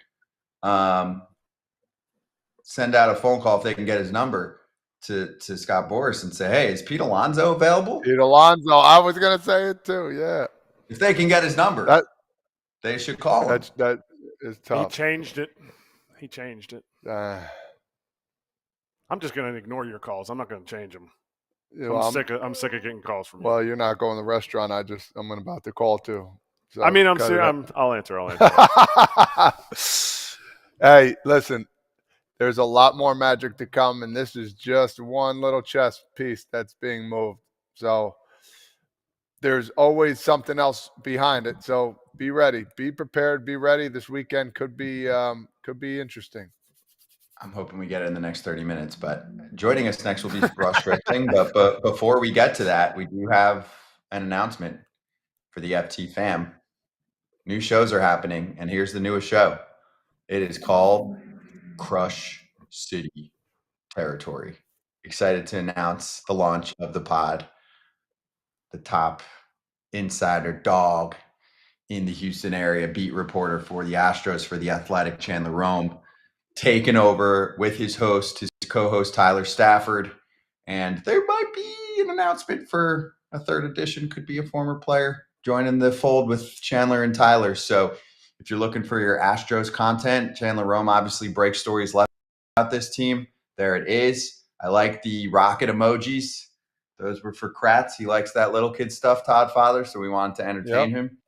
send out a phone call if they can get his number to Scott Boras and say, hey, is Pete Alonso available? Pete Alonso. I was going to say it too. Yeah. If they can get his number, they should call him. That is tough. He changed it. I'm just going to ignore your calls. I'm not going to change them. I'm sick of getting calls from you. Well, you're not going to the restaurant. I'm about to call too. So I mean, I'll answer. Hey, listen, there's a lot more magic to come, and this is just one little chess piece that's being moved. So there's always something else behind it. So be ready, be prepared, be ready. This weekend could be interesting. I'm hoping we get it in the next 30 minutes, but joining us next will be Ross Stripling. But before we get to that, we do have an announcement for the FT fam. New shows are happening, and here's the newest show. It is called Crush City Territory. Excited to announce the launch of the pod. The top insider dog in the Houston area, beat reporter for the Astros for The Athletic, Chandler Rome, taken over with his co-host Tyler Stafford. And there might be an announcement for a third edition, could be a former player joining the fold with Chandler and Tyler. So if you're looking for your Astros content, Chandler Rome obviously breaks stories left about this team. There it is. I like the rocket emojis. Those were for Kratz. He likes that little kid stuff, Todd Father, so we wanted to entertain him.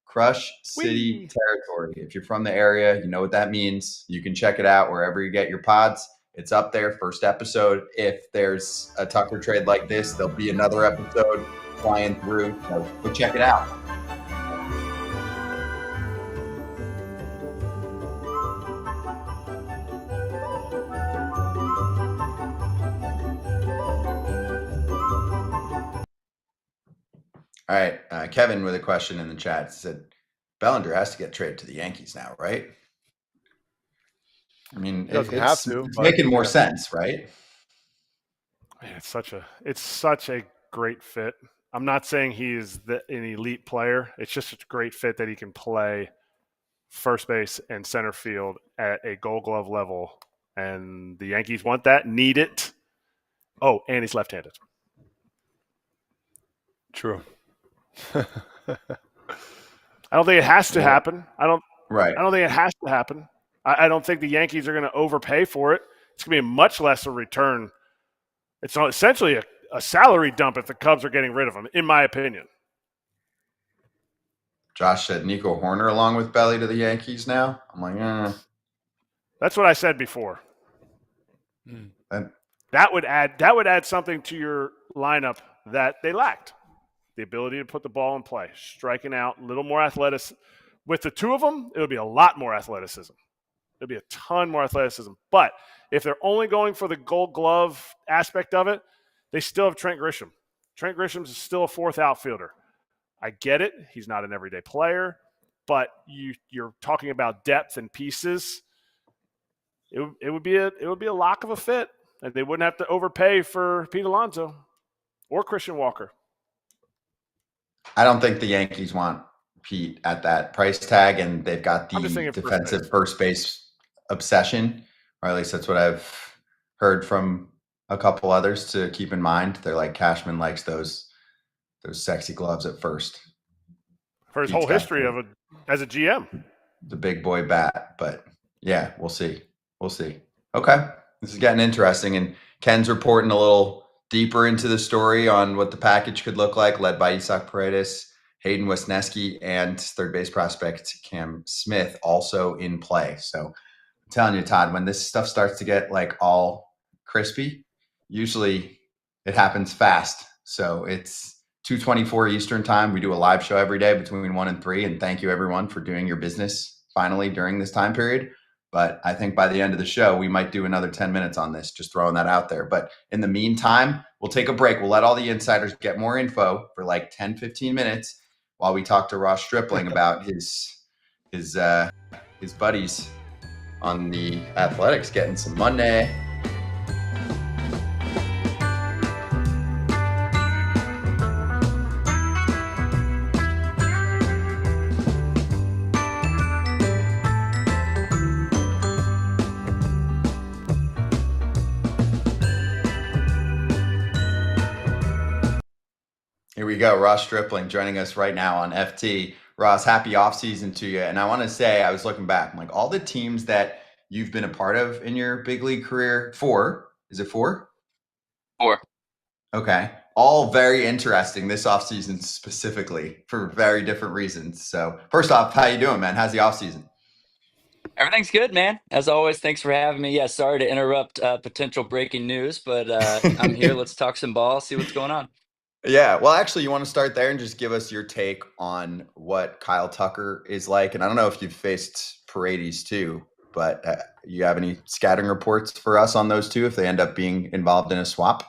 Crush City Territory. If you're from the area, you know what that means. You can check it out wherever you get your pods. It's up there, first episode. If there's a Tucker trade like this, there'll be another episode flying through. So go check it out. All right, Kevin with a question in the chat said, Bellinger has to get traded to the Yankees now, right? I mean, it's making more sense, right? Man, it's such a great fit. I'm not saying he's an elite player. It's just a great fit that he can play first base and center field at a Gold Glove level, and the Yankees want that, need it. Oh, and he's left-handed. True. I don't think it has to happen. I don't think it has to happen. I don't think the Yankees are going to overpay for it. It's going to be a much lesser return. It's essentially a salary dump if the Cubs are getting rid of him, in my opinion. Josh said Nico Horner along with Belly to the Yankees now. I'm like, That's what I said before. That would add something to your lineup that they lacked. The ability to put the ball in play, striking out, a little more athleticism. With the two of them, it would be a lot more athleticism. There'd be a ton more athleticism. But if they're only going for the Gold Glove aspect of it, they still have Trent Grisham. Trent Grisham's still a fourth outfielder. I get it. He's not an everyday player. But you're talking about depth and pieces. It would be a lock of a fit. And they wouldn't have to overpay for Pete Alonso or Christian Walker. I don't think the Yankees want Pete at that price tag, and they've got the defensive first base obsession, or at least that's what I've heard from a couple others to keep in mind. They're like, Cashman likes those sexy gloves at first. For his whole history as a GM. The big boy bat, but yeah, we'll see. Okay, this is getting interesting, and Ken's reporting a little deeper into the story on what the package could look like, led by Isaac Paredes, Hayden Wesneski, and third base prospect Cam Smith also in play. So I'm telling you, Todd, when this stuff starts to get like all crispy, usually it happens fast. So it's 2:24 Eastern time. We do a live show every day between 1 and 3. And thank you everyone for doing your business finally during this time period. But I think by the end of the show, we might do another 10 minutes on this, just throwing that out there. But in the meantime, we'll take a break. We'll let all the insiders get more info for like 10, 15 minutes while we talk to Ross Stripling about his buddies on the Athletics getting some money. Here we go. Ross Stripling joining us right now on FT. Ross, happy offseason to you. And I want to say, I was looking back, I'm like, all the teams that you've been a part of in your big league career, is it four? Four. Okay. All very interesting this offseason specifically for very different reasons. So first off, how you doing, man? How's the offseason? Everything's good, man. As always, thanks for having me. Yeah, sorry to interrupt potential breaking news, but I'm here. Let's talk some ball, see what's going on. Yeah, well, actually, you want to start there and just give us your take on what Kyle Tucker is like. And I don't know if you've faced Paredes too, but you have any scattering reports for us on those two if they end up being involved in a swap?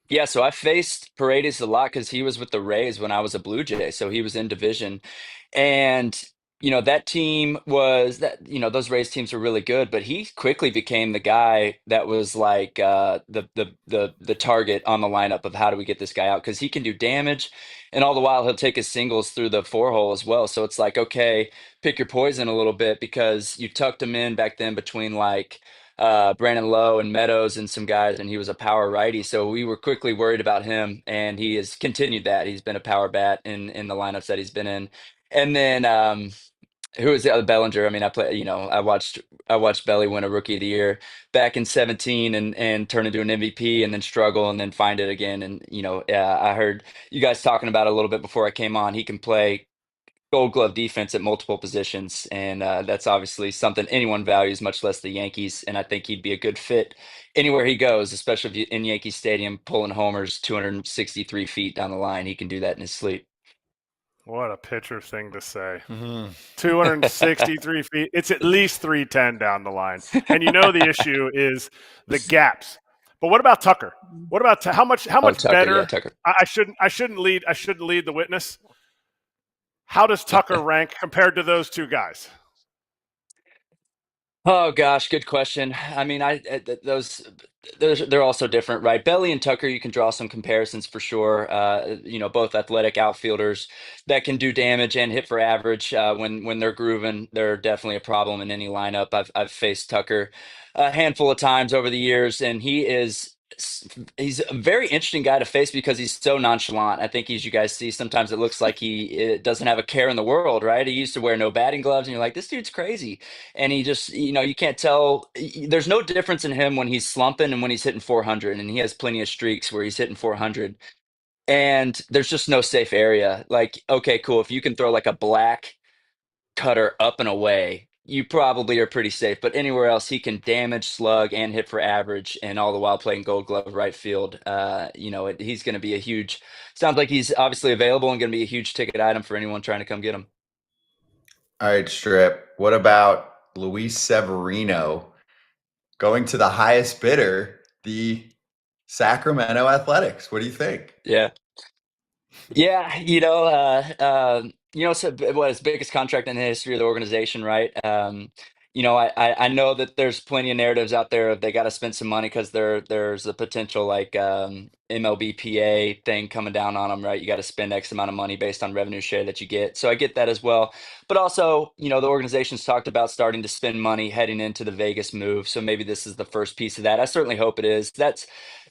Yeah, so I faced Paredes a lot because he was with the Rays when I was a Blue Jay, so he was in division. And that team was those Rays teams were really good, but he quickly became the guy that was like the target on the lineup of how do we get this guy out because he can do damage, and all the while he'll take his singles through the four hole as well. So it's like, okay, pick your poison a little bit because you tucked him in back then between like Brandon Lowe and Meadows and some guys, and he was a power righty. So we were quickly worried about him, and he has continued that. He's been a power bat in the lineups that he's been in. And then who is the other Bellinger? I mean, I watched Belly win a Rookie of the Year back in 17 and turn into an MVP and then struggle and then find it again. And I heard you guys talking about it a little bit before I came on. He can play Gold Glove defense at multiple positions, and that's obviously something anyone values, much less the Yankees. And I think he'd be a good fit anywhere he goes, especially if in Yankee Stadium pulling homers 263 feet down the line. He can do that in his sleep. What a pitcher thing to say. 263 feet. It's at least 310 down the line. And the issue is the gaps. But what about Tucker? What about how much Tucker, better? yeah, Tucker. I shouldn't lead the witness. How does Tucker rank compared to those two guys? Oh gosh, good question. I mean, they're also different, right? Belly and Tucker, you can draw some comparisons for sure. Both athletic outfielders that can do damage and hit for average. When they're grooving, they're definitely a problem in any lineup. I've faced Tucker a handful of times over the years, and he's a very interesting guy to face because he's so nonchalant. I think as you guys see, sometimes it looks like he doesn't have a care in the world, right? He used to wear no batting gloves, and you're like, this dude's crazy. And he just, you can't tell. There's no difference in him when he's slumping and when he's hitting 400, and he has plenty of streaks where he's hitting 400. And there's just no safe area. Like, okay, cool. If you can throw like a black cutter up and away, you probably are pretty safe. But anywhere else, he can damage, slug, and hit for average, and all the while playing Gold Glove right field. He's going to be a huge. Sounds like he's obviously available and going to be a huge ticket item for anyone trying to come get him. All right, Strip. What about Luis Severino going to the highest bidder, the Sacramento Athletics? What do you think? Yeah. Yeah, so what his biggest contract in the history of the organization, right? I know that there's plenty of narratives out there of they got to spend some money because there's a potential like MLBPA thing coming down on them, right? You got to spend X amount of money based on revenue share that you get. So I get that as well. But also, the organization's talked about starting to spend money heading into the Vegas move. So maybe this is the first piece of that. I certainly hope it is.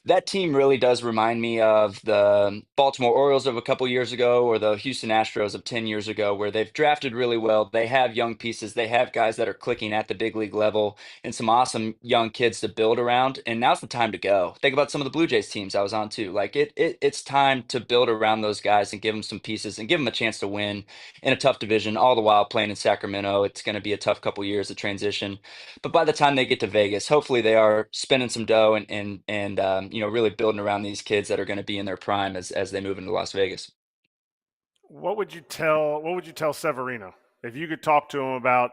That team really does remind me of the Baltimore Orioles of a couple years ago or the Houston Astros of 10 years ago, where they've drafted really well. They have young pieces. They have guys that are clicking at the big league level and some awesome young kids to build around. And now's the time to go. Think about some of the Blue Jays teams I was on too. Like it's time to build around those guys and give them some pieces and give them a chance to win in a tough division, all the while playing in Sacramento. It's going to be a tough couple years of transition. But by the time they get to Vegas, hopefully they are spending some dough and really building around these kids that are going to be in their prime as they move into Las Vegas. What would you tell Severino if you could talk to him about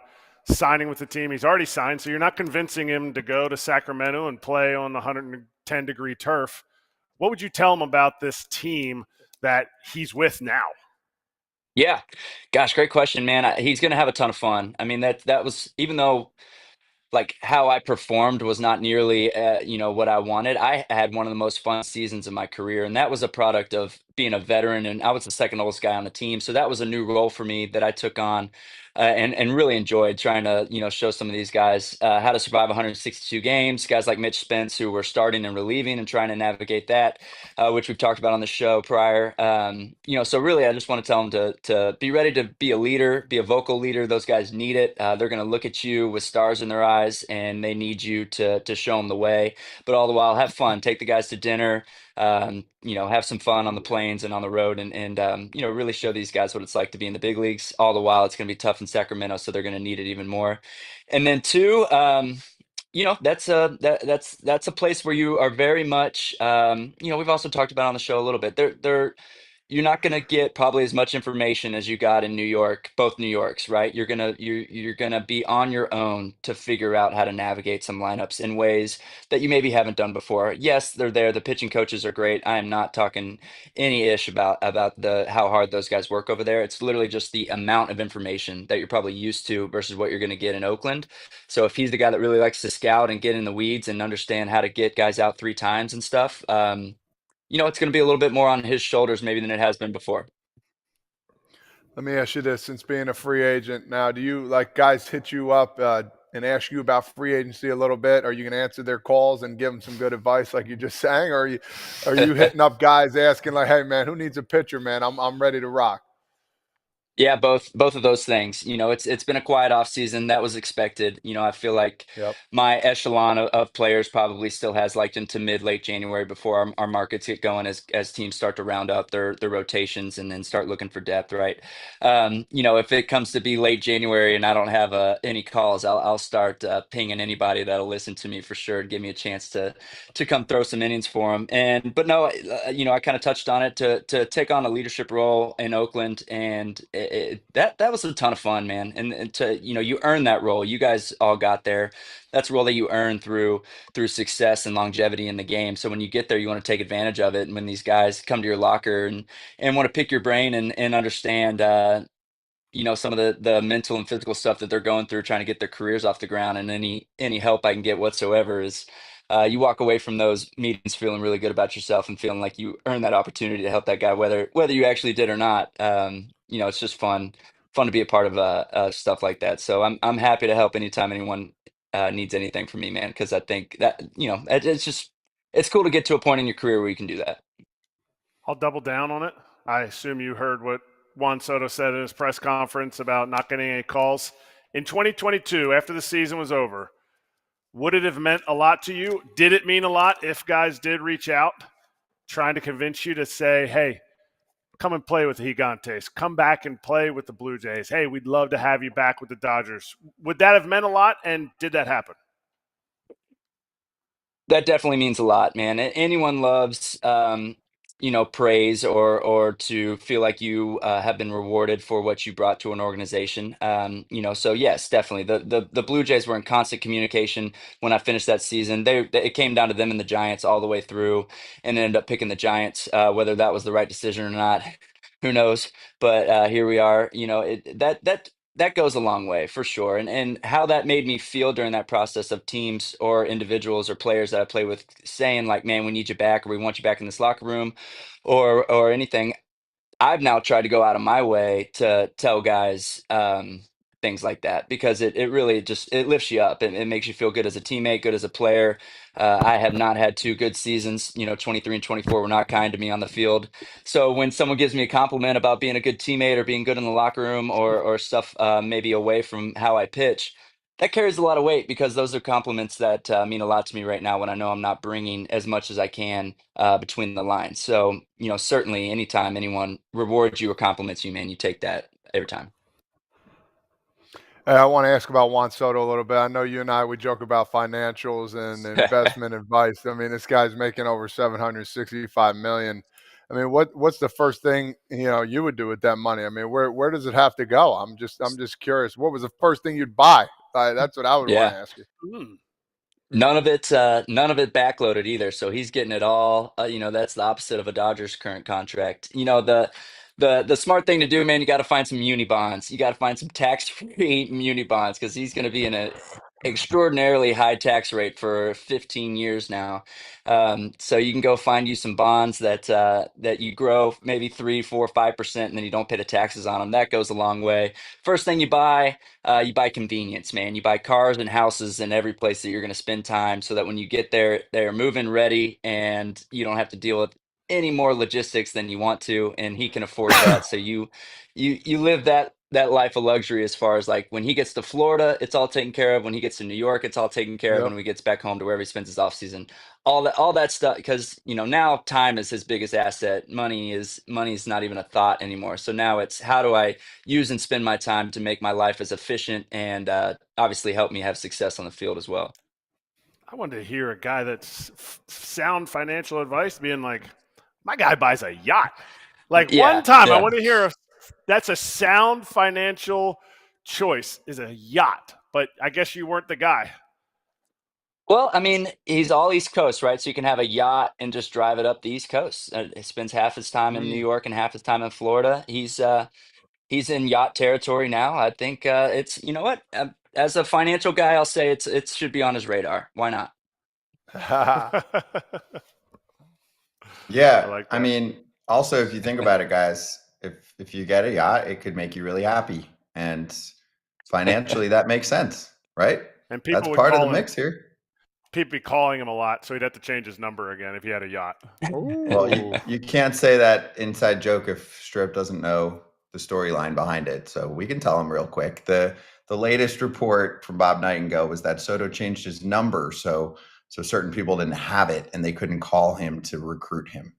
signing with the team. He's already signed, so you're not convincing him to go to Sacramento and play on the 110-degree turf. What would you tell him about this team that he's with now? Yeah, gosh, great question, man. He's going to have a ton of fun. I mean, that was, even though like how I performed was not nearly, what I wanted. I had one of the most fun seasons of my career, and that was a product of being a veteran. And I was the second oldest guy on the team, so that was a new role for me that I took on, and really enjoyed trying to show some of these guys how to survive 162 games. Guys like Mitch Spence who were starting and relieving and trying to navigate that, which we've talked about on the show prior. So really, I just want to tell them to be ready to be a leader, be a vocal leader. Those guys need it. They're going to look at you with stars in their eyes, and they need you to show them the way. But all the while, have fun. Take the guys to dinner. Have some fun on the planes and on the road, and really show these guys what it's like to be in the big leagues. All the while, it's going to be tough in Sacramento, so they're going to need it even more. And then two, that's a place where you are very much, we've also talked about on the show a little bit. You're not going to get probably as much information as you got in New York, both New Yorks, right? You're gonna be on your own to figure out how to navigate some lineups in ways that you maybe haven't done before. Yes, they're there. The pitching coaches are great. I am not talking any ish about the how hard those guys work over there. It's literally just the amount of information that you're probably used to versus what you're going to get in Oakland. So if he's the guy that really likes to scout and get in the weeds and understand how to get guys out 3 times and stuff, it's going to be a little bit more on his shoulders maybe than it has been before. Let me ask you this: since being a free agent now, do you guys hit you up and ask you about free agency a little bit? Are you going to answer their calls and give them some good advice, like you just sang, or are you hitting up guys asking like, "Hey, man, who needs a pitcher, man? I'm ready to rock." Yeah, both of those things. It's been a quiet off season. That was expected. I feel like Yep. my echelon of players probably still has like into late January before our markets get going as teams start to round up their rotations and then start looking for depth, right? If it comes to be late January and I don't have any calls, I'll start pinging anybody that'll listen to me for sure, give me a chance to come throw some innings for them. But no, I kind of touched on it to take on a leadership role in Oakland, and that was a ton of fun, man. And to you earn that role. You guys all got there. That's a role that you earn through success and longevity in the game. So when you get there, you want to take advantage of it. And when these guys come to your locker and want to pick your brain and understand, some of the mental and physical stuff that they're going through, trying to get their careers off the ground, and any help I can get whatsoever is. You walk away from those meetings feeling really good about yourself and feeling like you earned that opportunity to help that guy, whether you actually did or not. It's just fun to be a part of stuff like that. So I'm happy to help anytime anyone needs anything from me, man, because I think that it's cool to get to a point in your career where you can do that. I'll double down on it. I assume you heard what Juan Soto said in his press conference about not getting any calls. In 2022, after the season was over, would it have meant a lot to you? Did it mean a lot if guys did reach out trying to convince you to say, hey, come and play with the Gigantes, come back and play with the Blue Jays, hey, we'd love to have you back with the Dodgers? Would that have meant a lot, and did that happen? That definitely means a lot, man. Anyone loves, praise or to feel like you have been rewarded for what you brought to an organization. So yes, definitely. The Blue Jays were in constant communication when I finished that season. It came down to them and the Giants all the way through, and ended up picking the Giants. Whether that was the right decision or not, who knows? But here we are. That goes a long way for sure. And how that made me feel during that process of teams or individuals or players that I play with saying like, man, we need you back, or we want you back in this locker room, or anything. I've now tried to go out of my way to tell guys things like that, because it really just it lifts you up. It makes you feel good as a teammate, good as a player. I have not had 2 good seasons. 23 and 24 were not kind to me on the field. So when someone gives me a compliment about being a good teammate or being good in the locker room or stuff maybe away from how I pitch, that carries a lot of weight, because those are compliments that mean a lot to me right now when I know I'm not bringing as much as I can between the lines. So, certainly anytime anyone rewards you or compliments you, man, you take that every time. I want to ask about Juan Soto a little bit. I know you and I, we joke about financials and investment advice. I mean, this guy's making over $765 million. I mean, what's the first thing you would do with that money? I mean, where does it have to go? I'm just curious. What was the first thing you'd buy? That's what I would want Yeah. to ask you. None of it backloaded either. So he's getting it all. That's the opposite of a Dodgers current contract. The smart thing to do, man, you got to find some muni bonds. You got to find some tax-free muni bonds because he's going to be in an extraordinarily high tax rate for 15 years now. So you can go find you some bonds that you grow maybe 3, 4, 5%, and then you don't pay the taxes on them. That goes a long way. First thing you buy convenience, man. You buy cars and houses in every place that you're going to spend time so that when you get there, they're move-in ready and you don't have to deal with any more logistics than you want to. And he can afford that. So you live that life of luxury as far as like when he gets to Florida, it's all taken care of. When he gets to New York, it's all taken care of. Yep. When he gets back home to wherever he spends his off season, all that stuff, because now time is his biggest asset. Money's not even a thought anymore. So now it's how do I use and spend my time to make my life as efficient and obviously help me have success on the field as well. I wanted to hear a guy that's sound financial advice being like, my guy buys a yacht. Like one time, I want to hear that's a sound financial choice is a yacht. But I guess you weren't the guy. Well, I mean, he's all East Coast, right? So you can have a yacht and just drive it up the East Coast. He spends half his time in New York and half his time in Florida. He's in yacht territory now. I think it's what as a financial guy, I'll say it should be on his radar. Why not? Yeah, I mean, also if you think about it, guys, if you get a yacht, it could make you really happy, and financially that makes sense, right? And people That's would part of call the mix here. People be calling him a lot, so he'd have to change his number again if he had a yacht. Well, you can't say that inside joke if Strip doesn't know the storyline behind it. So we can tell him real quick. The latest report from Bob Nightingale was that Soto changed his number, so certain people didn't have it and they couldn't call him to recruit him.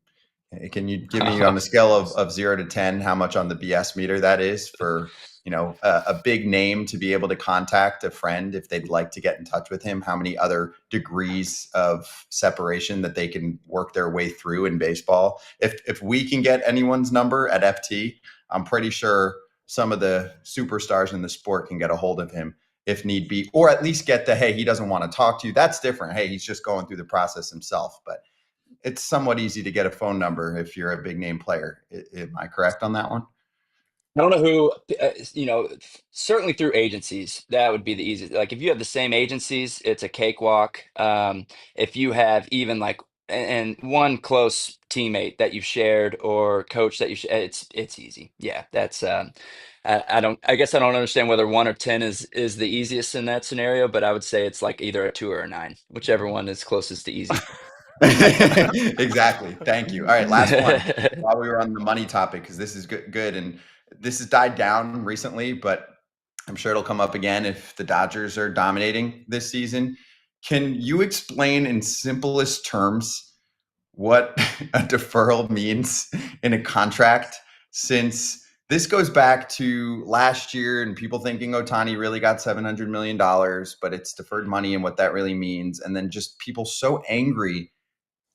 Can you give me on a scale of 0 to 10 how much on the BS meter that is for a big name to be able to contact a friend if they'd like to get in touch with him? How many other degrees of separation that they can work their way through in baseball? If we can get anyone's number at FT, I'm pretty sure some of the superstars in the sport can get a hold of him if need be, or at least get hey, he doesn't want to talk to you. That's different. Hey, he's just going through the process himself. But it's somewhat easy to get a phone number if you're a big name player. Am I correct on that one? I don't know who, certainly through agencies, that would be the easiest. Like if you have the same agencies, it's a cakewalk. If you have even like, and one close teammate that you've shared or coach that it's easy. Yeah, that's, I guess I don't understand whether 1 or 10 is the easiest in that scenario, but I would say it's like either a 2 or a 9, whichever one is closest to easy. Exactly. Thank you. All right, last one. While we were on the money topic, because this is good, and this has died down recently, but I'm sure it'll come up again if the Dodgers are dominating this season. Can you explain in simplest terms what a deferral means in a contract, since this goes back to last year and people thinking Ohtani really got $700 million, but it's deferred money and what that really means. And then just people so angry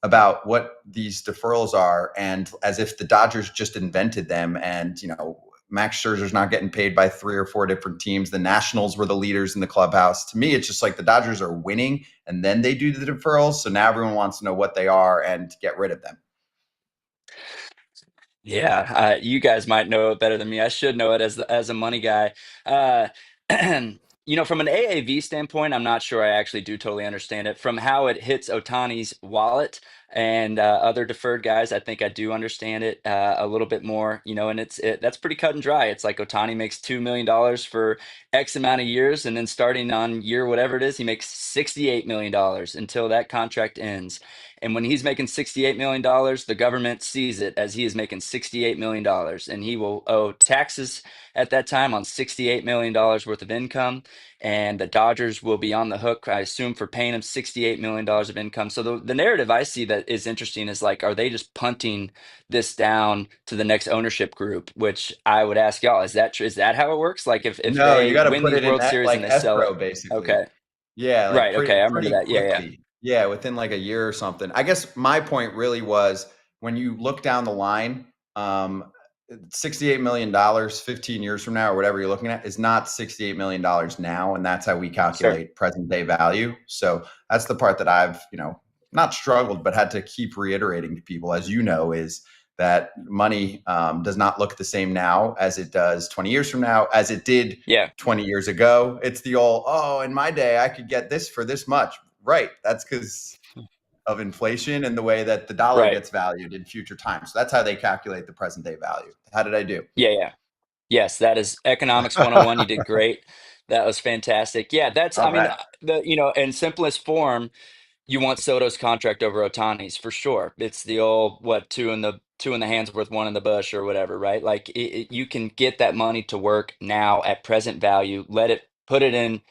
about what these deferrals are, and as if the Dodgers just invented them. And, Max Scherzer's not getting paid by 3 or 4 different teams. The Nationals were the leaders in the clubhouse. To me, it's just like the Dodgers are winning and then they do the deferrals. So now everyone wants to know what they are and get rid of them. Yeah, you guys might know it better than me. I should know it as a money guy. From an AAV standpoint, I'm not sure I actually do totally understand it. From how it hits Otani's wallet and other deferred guys, I think I do understand it a little bit more. And that's pretty cut and dry. It's like Ohtani makes $2 million for X amount of years, and then starting on year whatever it is, he makes $68 million until that contract ends. And when he's making $68 million, the government sees it as he is making $68 million, and he will owe taxes at that time on $68 million worth of income. And the Dodgers will be on the hook, I assume, for paying him $68 million of income. So the narrative I see that is interesting is like, are they just punting this down to the next ownership group? Which I would ask y'all, is that true? Is that how it works? Like if No, they you got to win put the it in World that Series like and they sell escrow, it, basically. okay, Yeah, like right, okay, I remember pretty that. Yeah, yeah. quickly. Yeah, within like a year or something. I guess my point really was when you look down the line, $68 million 15 years from now or whatever you're looking at is not $68 million now. And that's how we calculate present day value. So that's the part that I've, not struggled, but had to keep reiterating to people, as you know, is that money does not look the same now as it does 20 years from now, as it did 20 years ago. It's the old, in my day, I could get this for this much. Right. That's because of inflation and the way that the dollar gets valued in future times. So that's how they calculate the present day value. How did I do? Yeah. Yes, that is economics 101. You did great. That was fantastic. Yeah, that's, in simplest form, you want Soto's contract over Ohtani's for sure. It's the old, two in the hands worth one in the bush or whatever, right? Like you can get that money to work now at present value, put it in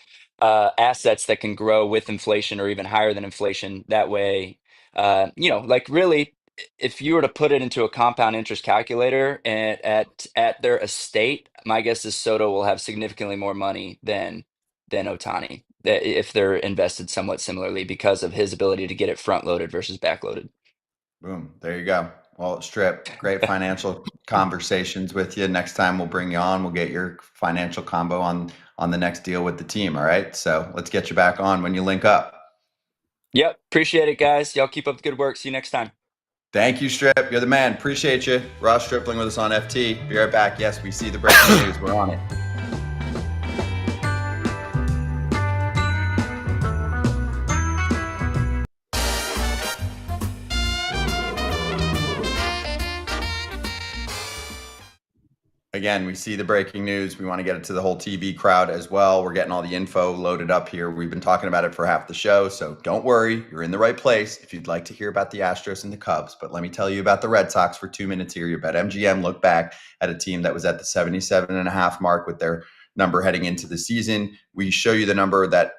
assets that can grow with inflation or even higher than inflation. That way, really, if you were to put it into a compound interest calculator at their estate, my guess is Soto will have significantly more money than Ohtani, if they're invested somewhat similarly because of his ability to get it front loaded versus back loaded. Boom. There you go. Well, Strip, great financial conversations with you. Next time we'll bring you on. We'll get your financial combo on the next deal with the team. All right. So let's get you back on when you link up. Yep. Appreciate it, guys. Y'all keep up the good work. See you next time. Thank you, Strip. You're the man. Appreciate you. Ross Stripling with us on FT. Be right back. Yes, we see the breaking news. We're on it. Again, we see the breaking news. We want to get it to the whole TV crowd as well. We're getting all the info loaded up here. We've been talking about it for half the show, so don't worry. You're in the right place if you'd like to hear about the Astros and the Cubs. But let me tell you about the Red Sox for 2 minutes here. Your BetMGM look back at a team that was at the 77.5 mark with their number heading into the season. We show you the number that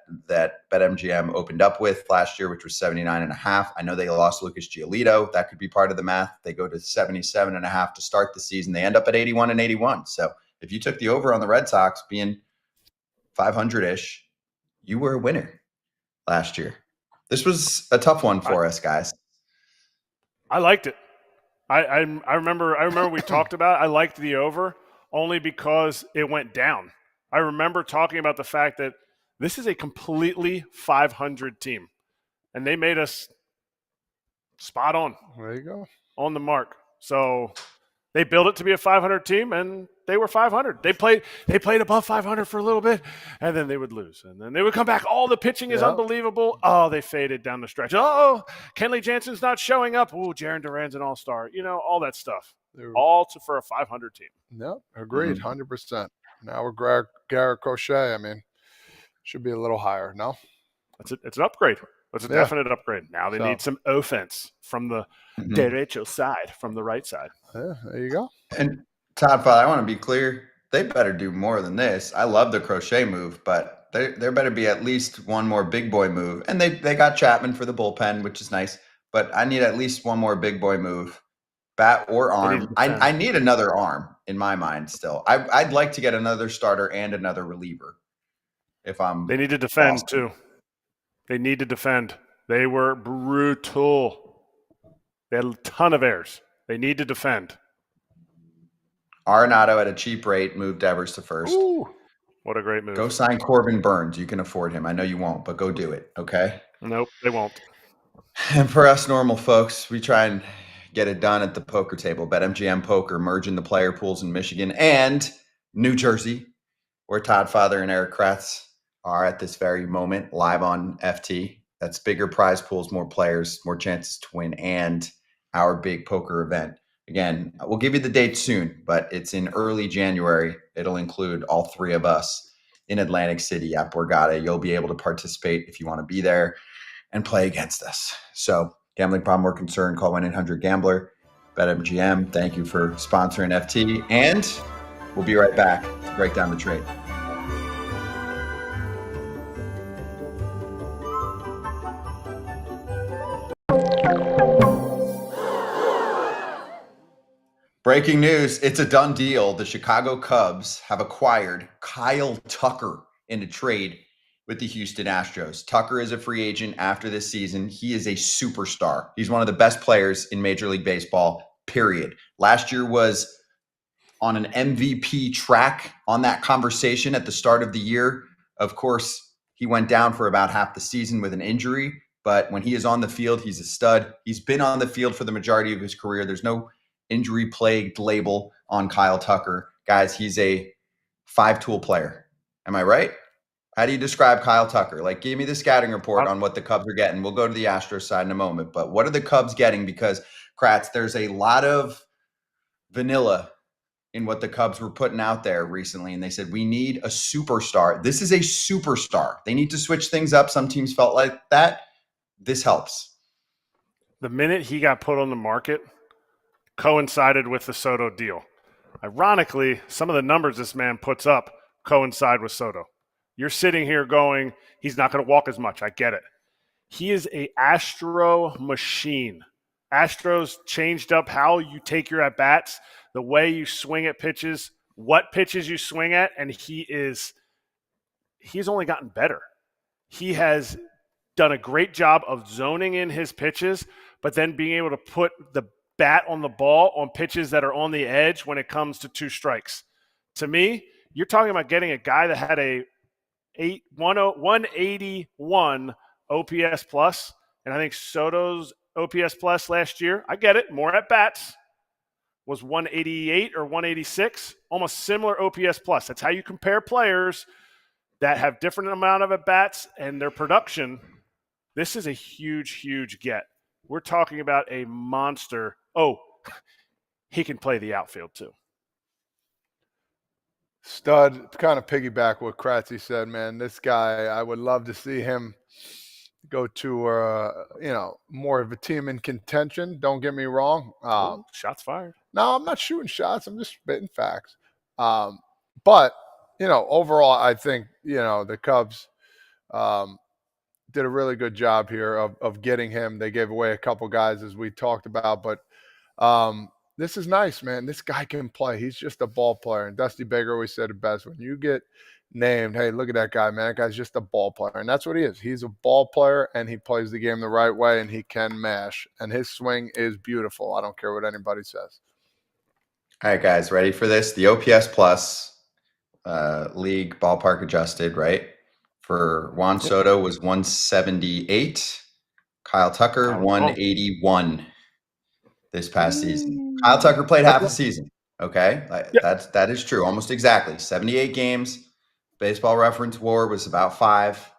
BetMGM opened up with last year, which was 79.5. I know they lost Lucas Giolito. That could be part of the math. They go to 77.5 to start the season. They end up at 81 and 81. So if you took the over on the Red Sox being 500-ish, you were a winner last year. This was a tough one for us, guys. I liked it. I remember we talked about it. I liked the over only because it went down. I remember talking about the fact that this is a completely 500 team, and they made us spot on. There you go. On the mark. So they built it to be a 500 team, and they were 500. They played above 500 for a little bit, and then they would lose, and then they would come back. Oh, the pitching is unbelievable. Oh, they faded down the stretch. Oh, Kenley Jansen's not showing up. Oh, Jarren Duran's an all-star. All that stuff. For a 500 team. Yep, agreed, 100%. Now we're Garrett Crochet. I mean, should be a little higher, no? It's an upgrade. It's a definite upgrade. Now they need some offense from the derecho side, from the right side. Yeah, there you go. And Todd, I want to be clear. They better do more than this. I love the Crochet move, but there better be at least one more big boy move. And they got Chapman for the bullpen, which is nice. But I need at least one more big boy move. Bat or arm. I need another arm in my mind still. I'd like to get another starter and another reliever. They need to defend too. They need to defend. They were brutal. They had a ton of errors. They need to defend. Arenado at a cheap rate moved Devers to first. Ooh, what a great move. Go sign Corbin Burns. You can afford him. I know you won't, but go do it, okay? Nope, they won't. And for us normal folks, we try and get it done at the poker table. BetMGM Poker, merging the player pools in Michigan and New Jersey, where Todd Father and Erik Kratz are at this very moment, live on FT. That's bigger prize pools, more players, more chances to win, and our big poker event. Again, we'll give you the date soon, but it's in early January. It'll include all three of us in Atlantic City at Borgata. You'll be able to participate if you want to be there and play against us. So, gambling problem or concern, call 1-800-GAMBLER. BetMGM, thank you for sponsoring FT. And we'll be right back to break down the trade. Breaking news, it's a done deal. The Chicago Cubs have acquired Kyle Tucker in a trade with the Houston Astros. Tucker is a free agent after this season. He is a superstar. He's one of the best players in Major League Baseball, period. Last year was on an MVP track on that conversation at the start of the year. Of course, he went down for about half the season with an injury, but when he is on the field, he's a stud. He's been on the field for the majority of his career. There's no injury-plagued label on Kyle Tucker. Guys, he's a five-tool player. Am I right? How do you describe Kyle Tucker? Like, give me the scouting report on what the Cubs are getting. We'll go to the Astros side in a moment, but what are the Cubs getting? Because, Kratz, there's a lot of vanilla in what the Cubs were putting out there recently, and they said, we need a superstar. This is a superstar. They need to switch things up. Some teams felt like that. This helps. The minute he got put on the market coincided with the Soto deal. Ironically, some of the numbers this man puts up coincide with Soto. You're sitting here going, he's not going to walk as much. I get it. He is a Astro machine. Astros changed up how you take your at-bats, the way you swing at pitches, what pitches you swing at, and he's only gotten better. He has done a great job of zoning in his pitches, but then being able to put the bat on the ball on pitches that are on the edge when it comes to two strikes. To me, you're talking about getting a guy that had a 181 OPS plus, and I think Soto's OPS plus last year, I get it, more at bats, was 188 or 186, almost similar OPS plus. That's how you compare players that have different amount of at bats and their production. This is a huge, huge get. We're talking about a monster. Oh, he can play the outfield too. Stud, kind of piggyback what Kratzy said, man. This guy, I would love to see him go to, more of a team in contention. Don't get me wrong. Shots fired. No, I'm not shooting shots. I'm just spitting facts. But, overall, I think, the Cubs did a really good job here of getting him. They gave away a couple guys, as we talked about. But this is nice, man. This guy can play. He's just a ball player. And Dusty Baker always said it best. When you get named, hey, look at that guy, man. That guy's just a ball player. And that's what he is. He's a ball player, and he plays the game the right way, and he can mash. And his swing is beautiful. I don't care what anybody says. All right, guys, ready for this? The OPS plus league ballpark adjusted, right? For Juan Soto was 178. Kyle Tucker, 181 this past season. Kyle Tucker played half the season. Okay, that is true. Almost exactly. 78 games. Baseball Reference WAR was about 5.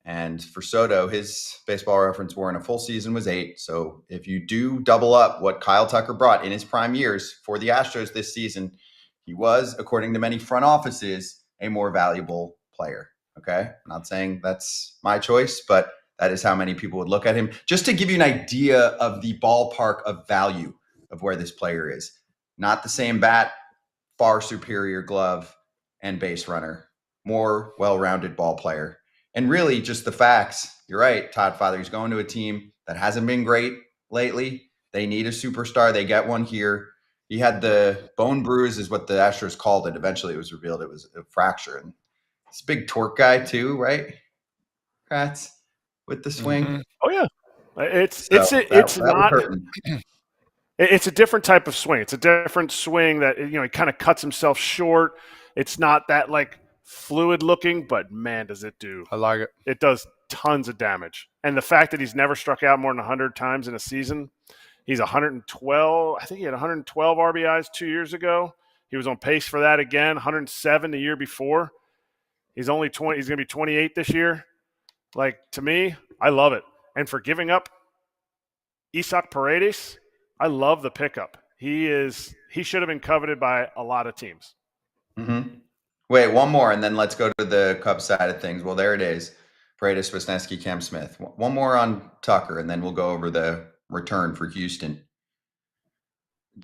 And for Soto, his Baseball Reference WAR in a full season was 8. So if you do double up what Kyle Tucker brought in his prime years for the Astros this season, he was, according to many front offices, a more valuable player. Okay, I'm not saying that's my choice, but that is how many people would look at him. Just to give you an idea of the ballpark of value of where this player is. Not the same bat, far superior glove and base runner, more well-rounded ball player. And really just the facts. You're right, Todd Father. He's going to a team that hasn't been great lately. They need a superstar. They get one here. He had the bone bruise is what the Astros called it. Eventually it was revealed it was a fracture. And it's a big torque guy too, right? Kratz with the swing. Mm-hmm. Oh yeah. It's a different type of swing. It's a different swing that, he kind of cuts himself short. It's not that like fluid looking, but man, does it do. I like it. It does tons of damage. And the fact that he's never struck out more than 100 times in a season, he's 112. I think he had 112 RBIs 2 years ago. He was on pace for that again, 107 the year before. He's only 20. He's going to be 28 this year. Like, to me, I love it. And for giving up Isaac Paredes, I love the pickup. He should have been coveted by a lot of teams. Mm-hmm. Wait, one more, and then let's go to the Cubs side of things. Well, there it is. Paredes, Wisniewski, Cam Smith. One more on Tucker, and then we'll go over the return for Houston.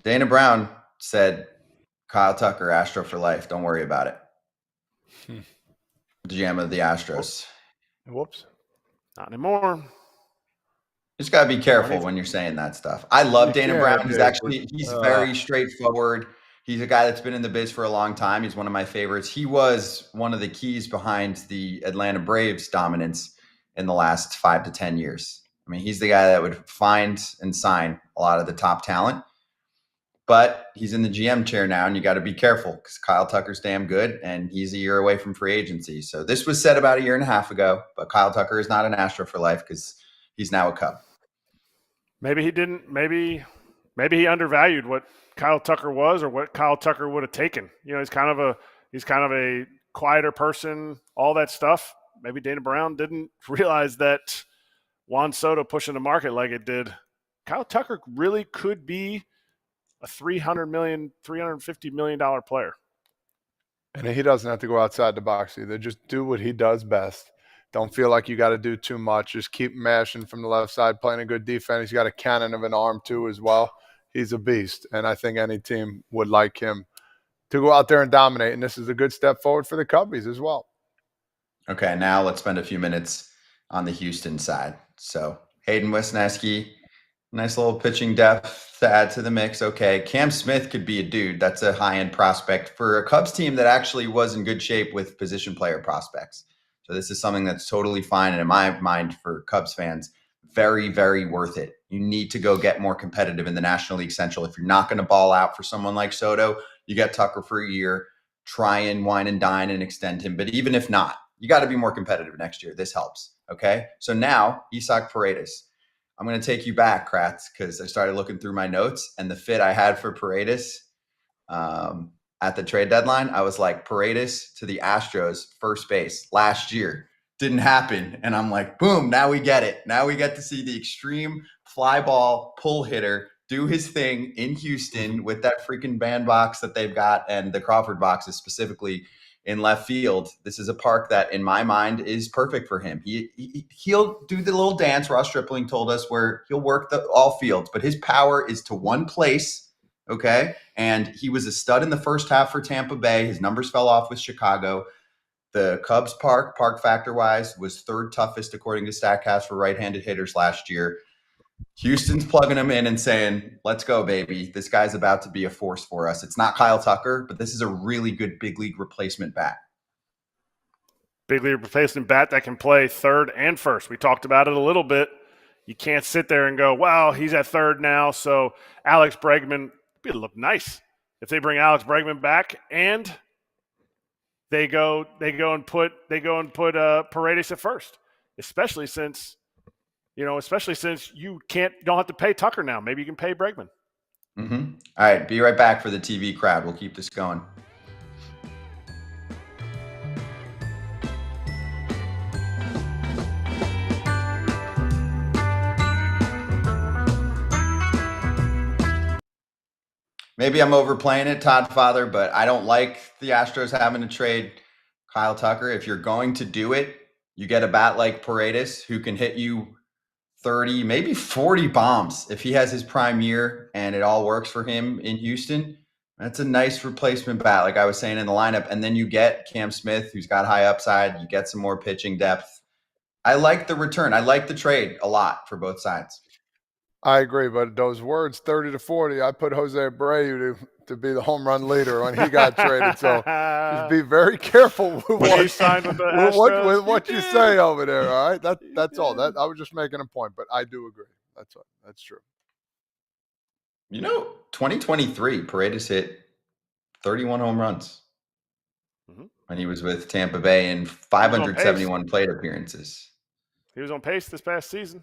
Dana Brown said, Kyle Tucker, Astro for life. Don't worry about it. GM of the Astros. Whoops. Not anymore. Just got to be careful when you're saying that stuff. I love Dana Brown. He's very straightforward. He's a guy that's been in the biz for a long time. He's one of my favorites. He was one of the keys behind the Atlanta Braves' dominance in the last 5 to 10 years. I mean, he's the guy that would find and sign a lot of the top talent. But he's in the GM chair now, and you got to be careful because Kyle Tucker's damn good, and he's a year away from free agency. So this was said about a year and a half ago, but Kyle Tucker is not an Astro for life because he's now a Cub. Maybe he didn't. Maybe he undervalued what Kyle Tucker was, or what Kyle Tucker would have taken. You know, he's kind of a quieter person, all that stuff. Maybe Dana Brown didn't realize that Juan Soto pushing the market like it did. Kyle Tucker really could be a $350 million player. And he doesn't have to go outside the box either. Just do what he does best. Don't feel like you got to do too much. Just keep mashing from the left side, playing a good defense. He's got a cannon of an arm too as well. He's a beast. And I think any team would like him to go out there and dominate. And this is a good step forward for the Cubbies as well. Okay, now let's spend a few minutes on the Houston side. So Hayden Wesneski, nice little pitching depth to add to the mix. Okay, Cam Smith could be a dude. That's a high-end prospect for a Cubs team that actually was in good shape with position player prospects. So this is something that's totally fine. And in my mind, for Cubs fans, very, very worth it. You need to go get more competitive in the National League Central. If you're not going to ball out for someone like Soto, you get Tucker for a year, try and wine and dine and extend him. But even if not, you got to be more competitive next year. This helps. Okay. So now Isaac Paredes. I'm going to take you back, Kratz, because I started looking through my notes and the fit I had for Paredes at the trade deadline. I was like, Paredes to the Astros first base last year. Didn't happen. And I'm like, boom, now we get it. Now we get to see the extreme fly ball pull hitter do his thing in Houston with that freaking bandbox that they've got and the Crawford boxes specifically in left field. This is a park that, in my mind, is perfect for him. He'll do the little dance Ross Stripling told us where he'll work all fields, but his power is to one place, okay? And he was a stud in the first half for Tampa Bay. His numbers fell off with Chicago. The Cubs park factor-wise, was third toughest according to StatCast for right-handed hitters last year. Houston's plugging him in and saying, let's go, baby. This guy's about to be a force for us. It's not Kyle Tucker, but this is a really good big league replacement bat. Big league replacement bat that can play third and first. We talked about it a little bit. You can't sit there and go, well, he's at third now, so Alex Bregman, it'd look nice if they bring Alex Bregman back and they go and put Paredes at first, especially since you don't have to pay Tucker now. Maybe you can pay Bregman. Mm-hmm. All right, be right back for the TV crowd. We'll keep this going. Maybe I'm overplaying it, Todd Father, but I don't like the Astros having to trade Kyle Tucker. If you're going to do it, you get a bat like Paredes who can hit you 30, maybe 40 bombs if he has his prime year and it all works for him in Houston. That's a nice replacement bat, like I was saying in the lineup. And then you get Cam Smith, who's got high upside. You get some more pitching depth. I like the return. I like the trade a lot for both sides. I agree, but those words 30 to 40, I put Jose Abreu to be the home run leader when he got traded. So just be very careful with what you say over there. All right, that's all. That I was just making a point, but I do agree. That's true. 2023, Paredes hit 31 home runs when he was with Tampa Bay in 571 plate appearances. He was on pace this past season.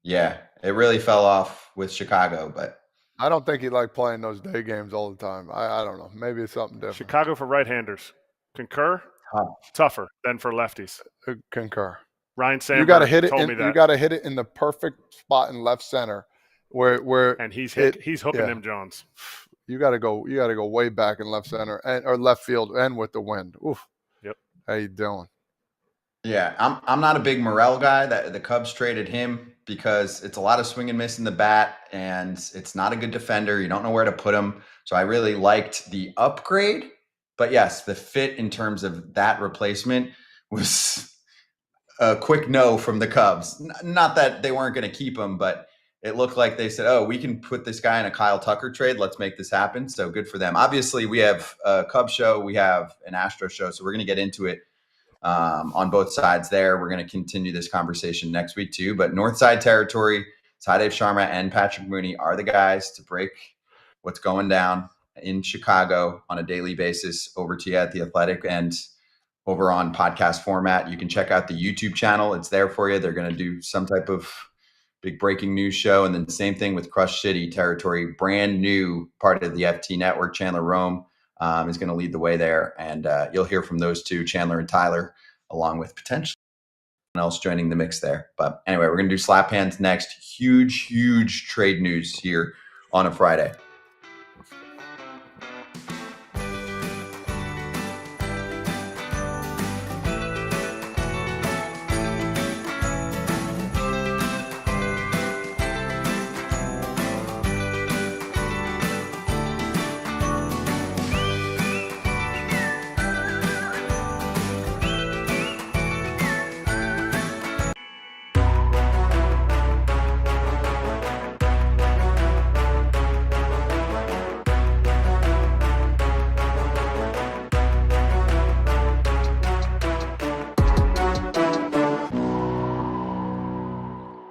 Yeah, it really fell off with Chicago, but I don't think he liked playing those day games all the time. I don't know. Maybe it's something different. Chicago for right-handers. Concur? Tougher than for lefties. Concur. Ryan Sandberg you gotta hit it told me that. You got to hit it in the perfect spot in left center where and he's hooking them Jones. You got to go way back in left center or left field and with the wind. Oof. Yep. How you doing? Yeah, I'm not a big Morel guy. That the Cubs traded him because it's a lot of swing and miss in the bat, and it's not a good defender. You don't know where to put him. So I really liked the upgrade. But yes, the fit in terms of that replacement was a quick no from the Cubs. Not that they weren't going to keep him, but it looked like they said, oh, we can put this guy in a Kyle Tucker trade. Let's make this happen. So good for them. Obviously, we have a Cub show. We have an Astro show. So we're going to get into it on both sides there. We're going to continue this conversation next week too. But Northside territory, Sadev Sharma and Patrick Mooney are the guys to break what's going down in Chicago on a daily basis. Over to you at The Athletic and over on podcast format. You can check out the YouTube channel. It's there for you. They're going to do some type of big breaking news show. And then the same thing with Crush City territory, brand new part of the FT network. Chandler Rome is going to lead the way there. And you'll hear from those two, Chandler and Tyler, along with potentially someone else joining the mix there. But anyway, we're going to do Slap Hands next. Huge trade news here on a Friday.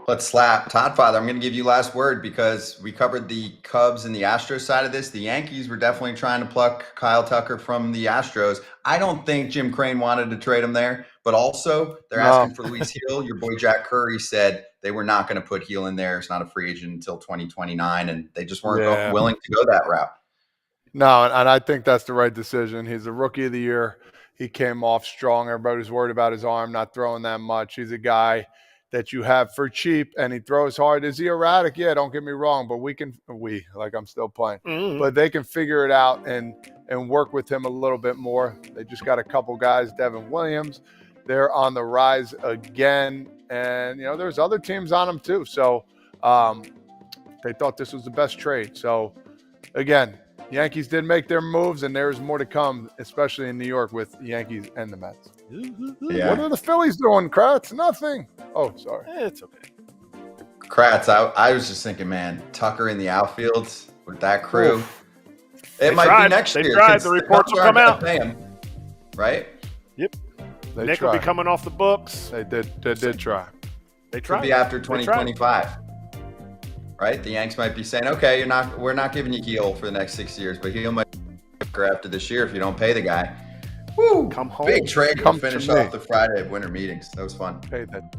Let's slap. Todd Father, I'm going to give you last word because we covered the Cubs and the Astros side of this. The Yankees were definitely trying to pluck Kyle Tucker from the Astros. I don't think Jim Crane wanted to trade him there, but also they're asking for Luis Hill. Your boy Jack Curry said they were not going to put Hill in there. It's not a free agent until 2029, and they just weren't willing to go that route. No, and I think that's the right decision. He's the rookie of the year. He came off strong. Everybody's worried about his arm, not throwing that much. He's a guy that you have for cheap, and he throws hard. Is he erratic? Yeah, don't get me wrong, but I'm still playing. Mm-hmm. But they can figure it out and work with him a little bit more. They just got a couple guys, Devin Williams. They're on the rise again, and there's other teams on them too. So they thought this was the best trade. So again, Yankees did make their moves, and there's more to come, especially in New York with the Yankees and the Mets. Yeah. What are the Phillies doing, Kratz? Nothing. Oh, sorry. It's okay. Kratz, I was just thinking, man, Tucker in the outfield with that crew. Oof. It might be next year. They tried. The reports will come out. Him, right? Yep. Nick will be coming off the books. They did try. They tried. Could be after 2025. Right? The Yanks might be saying, okay, we're not giving you Heel for the next 6 years, but Heel might be after this year if you don't pay the guy. Woo! Come home. Big trade to finish off the Friday of winter meetings. That was fun. Pay that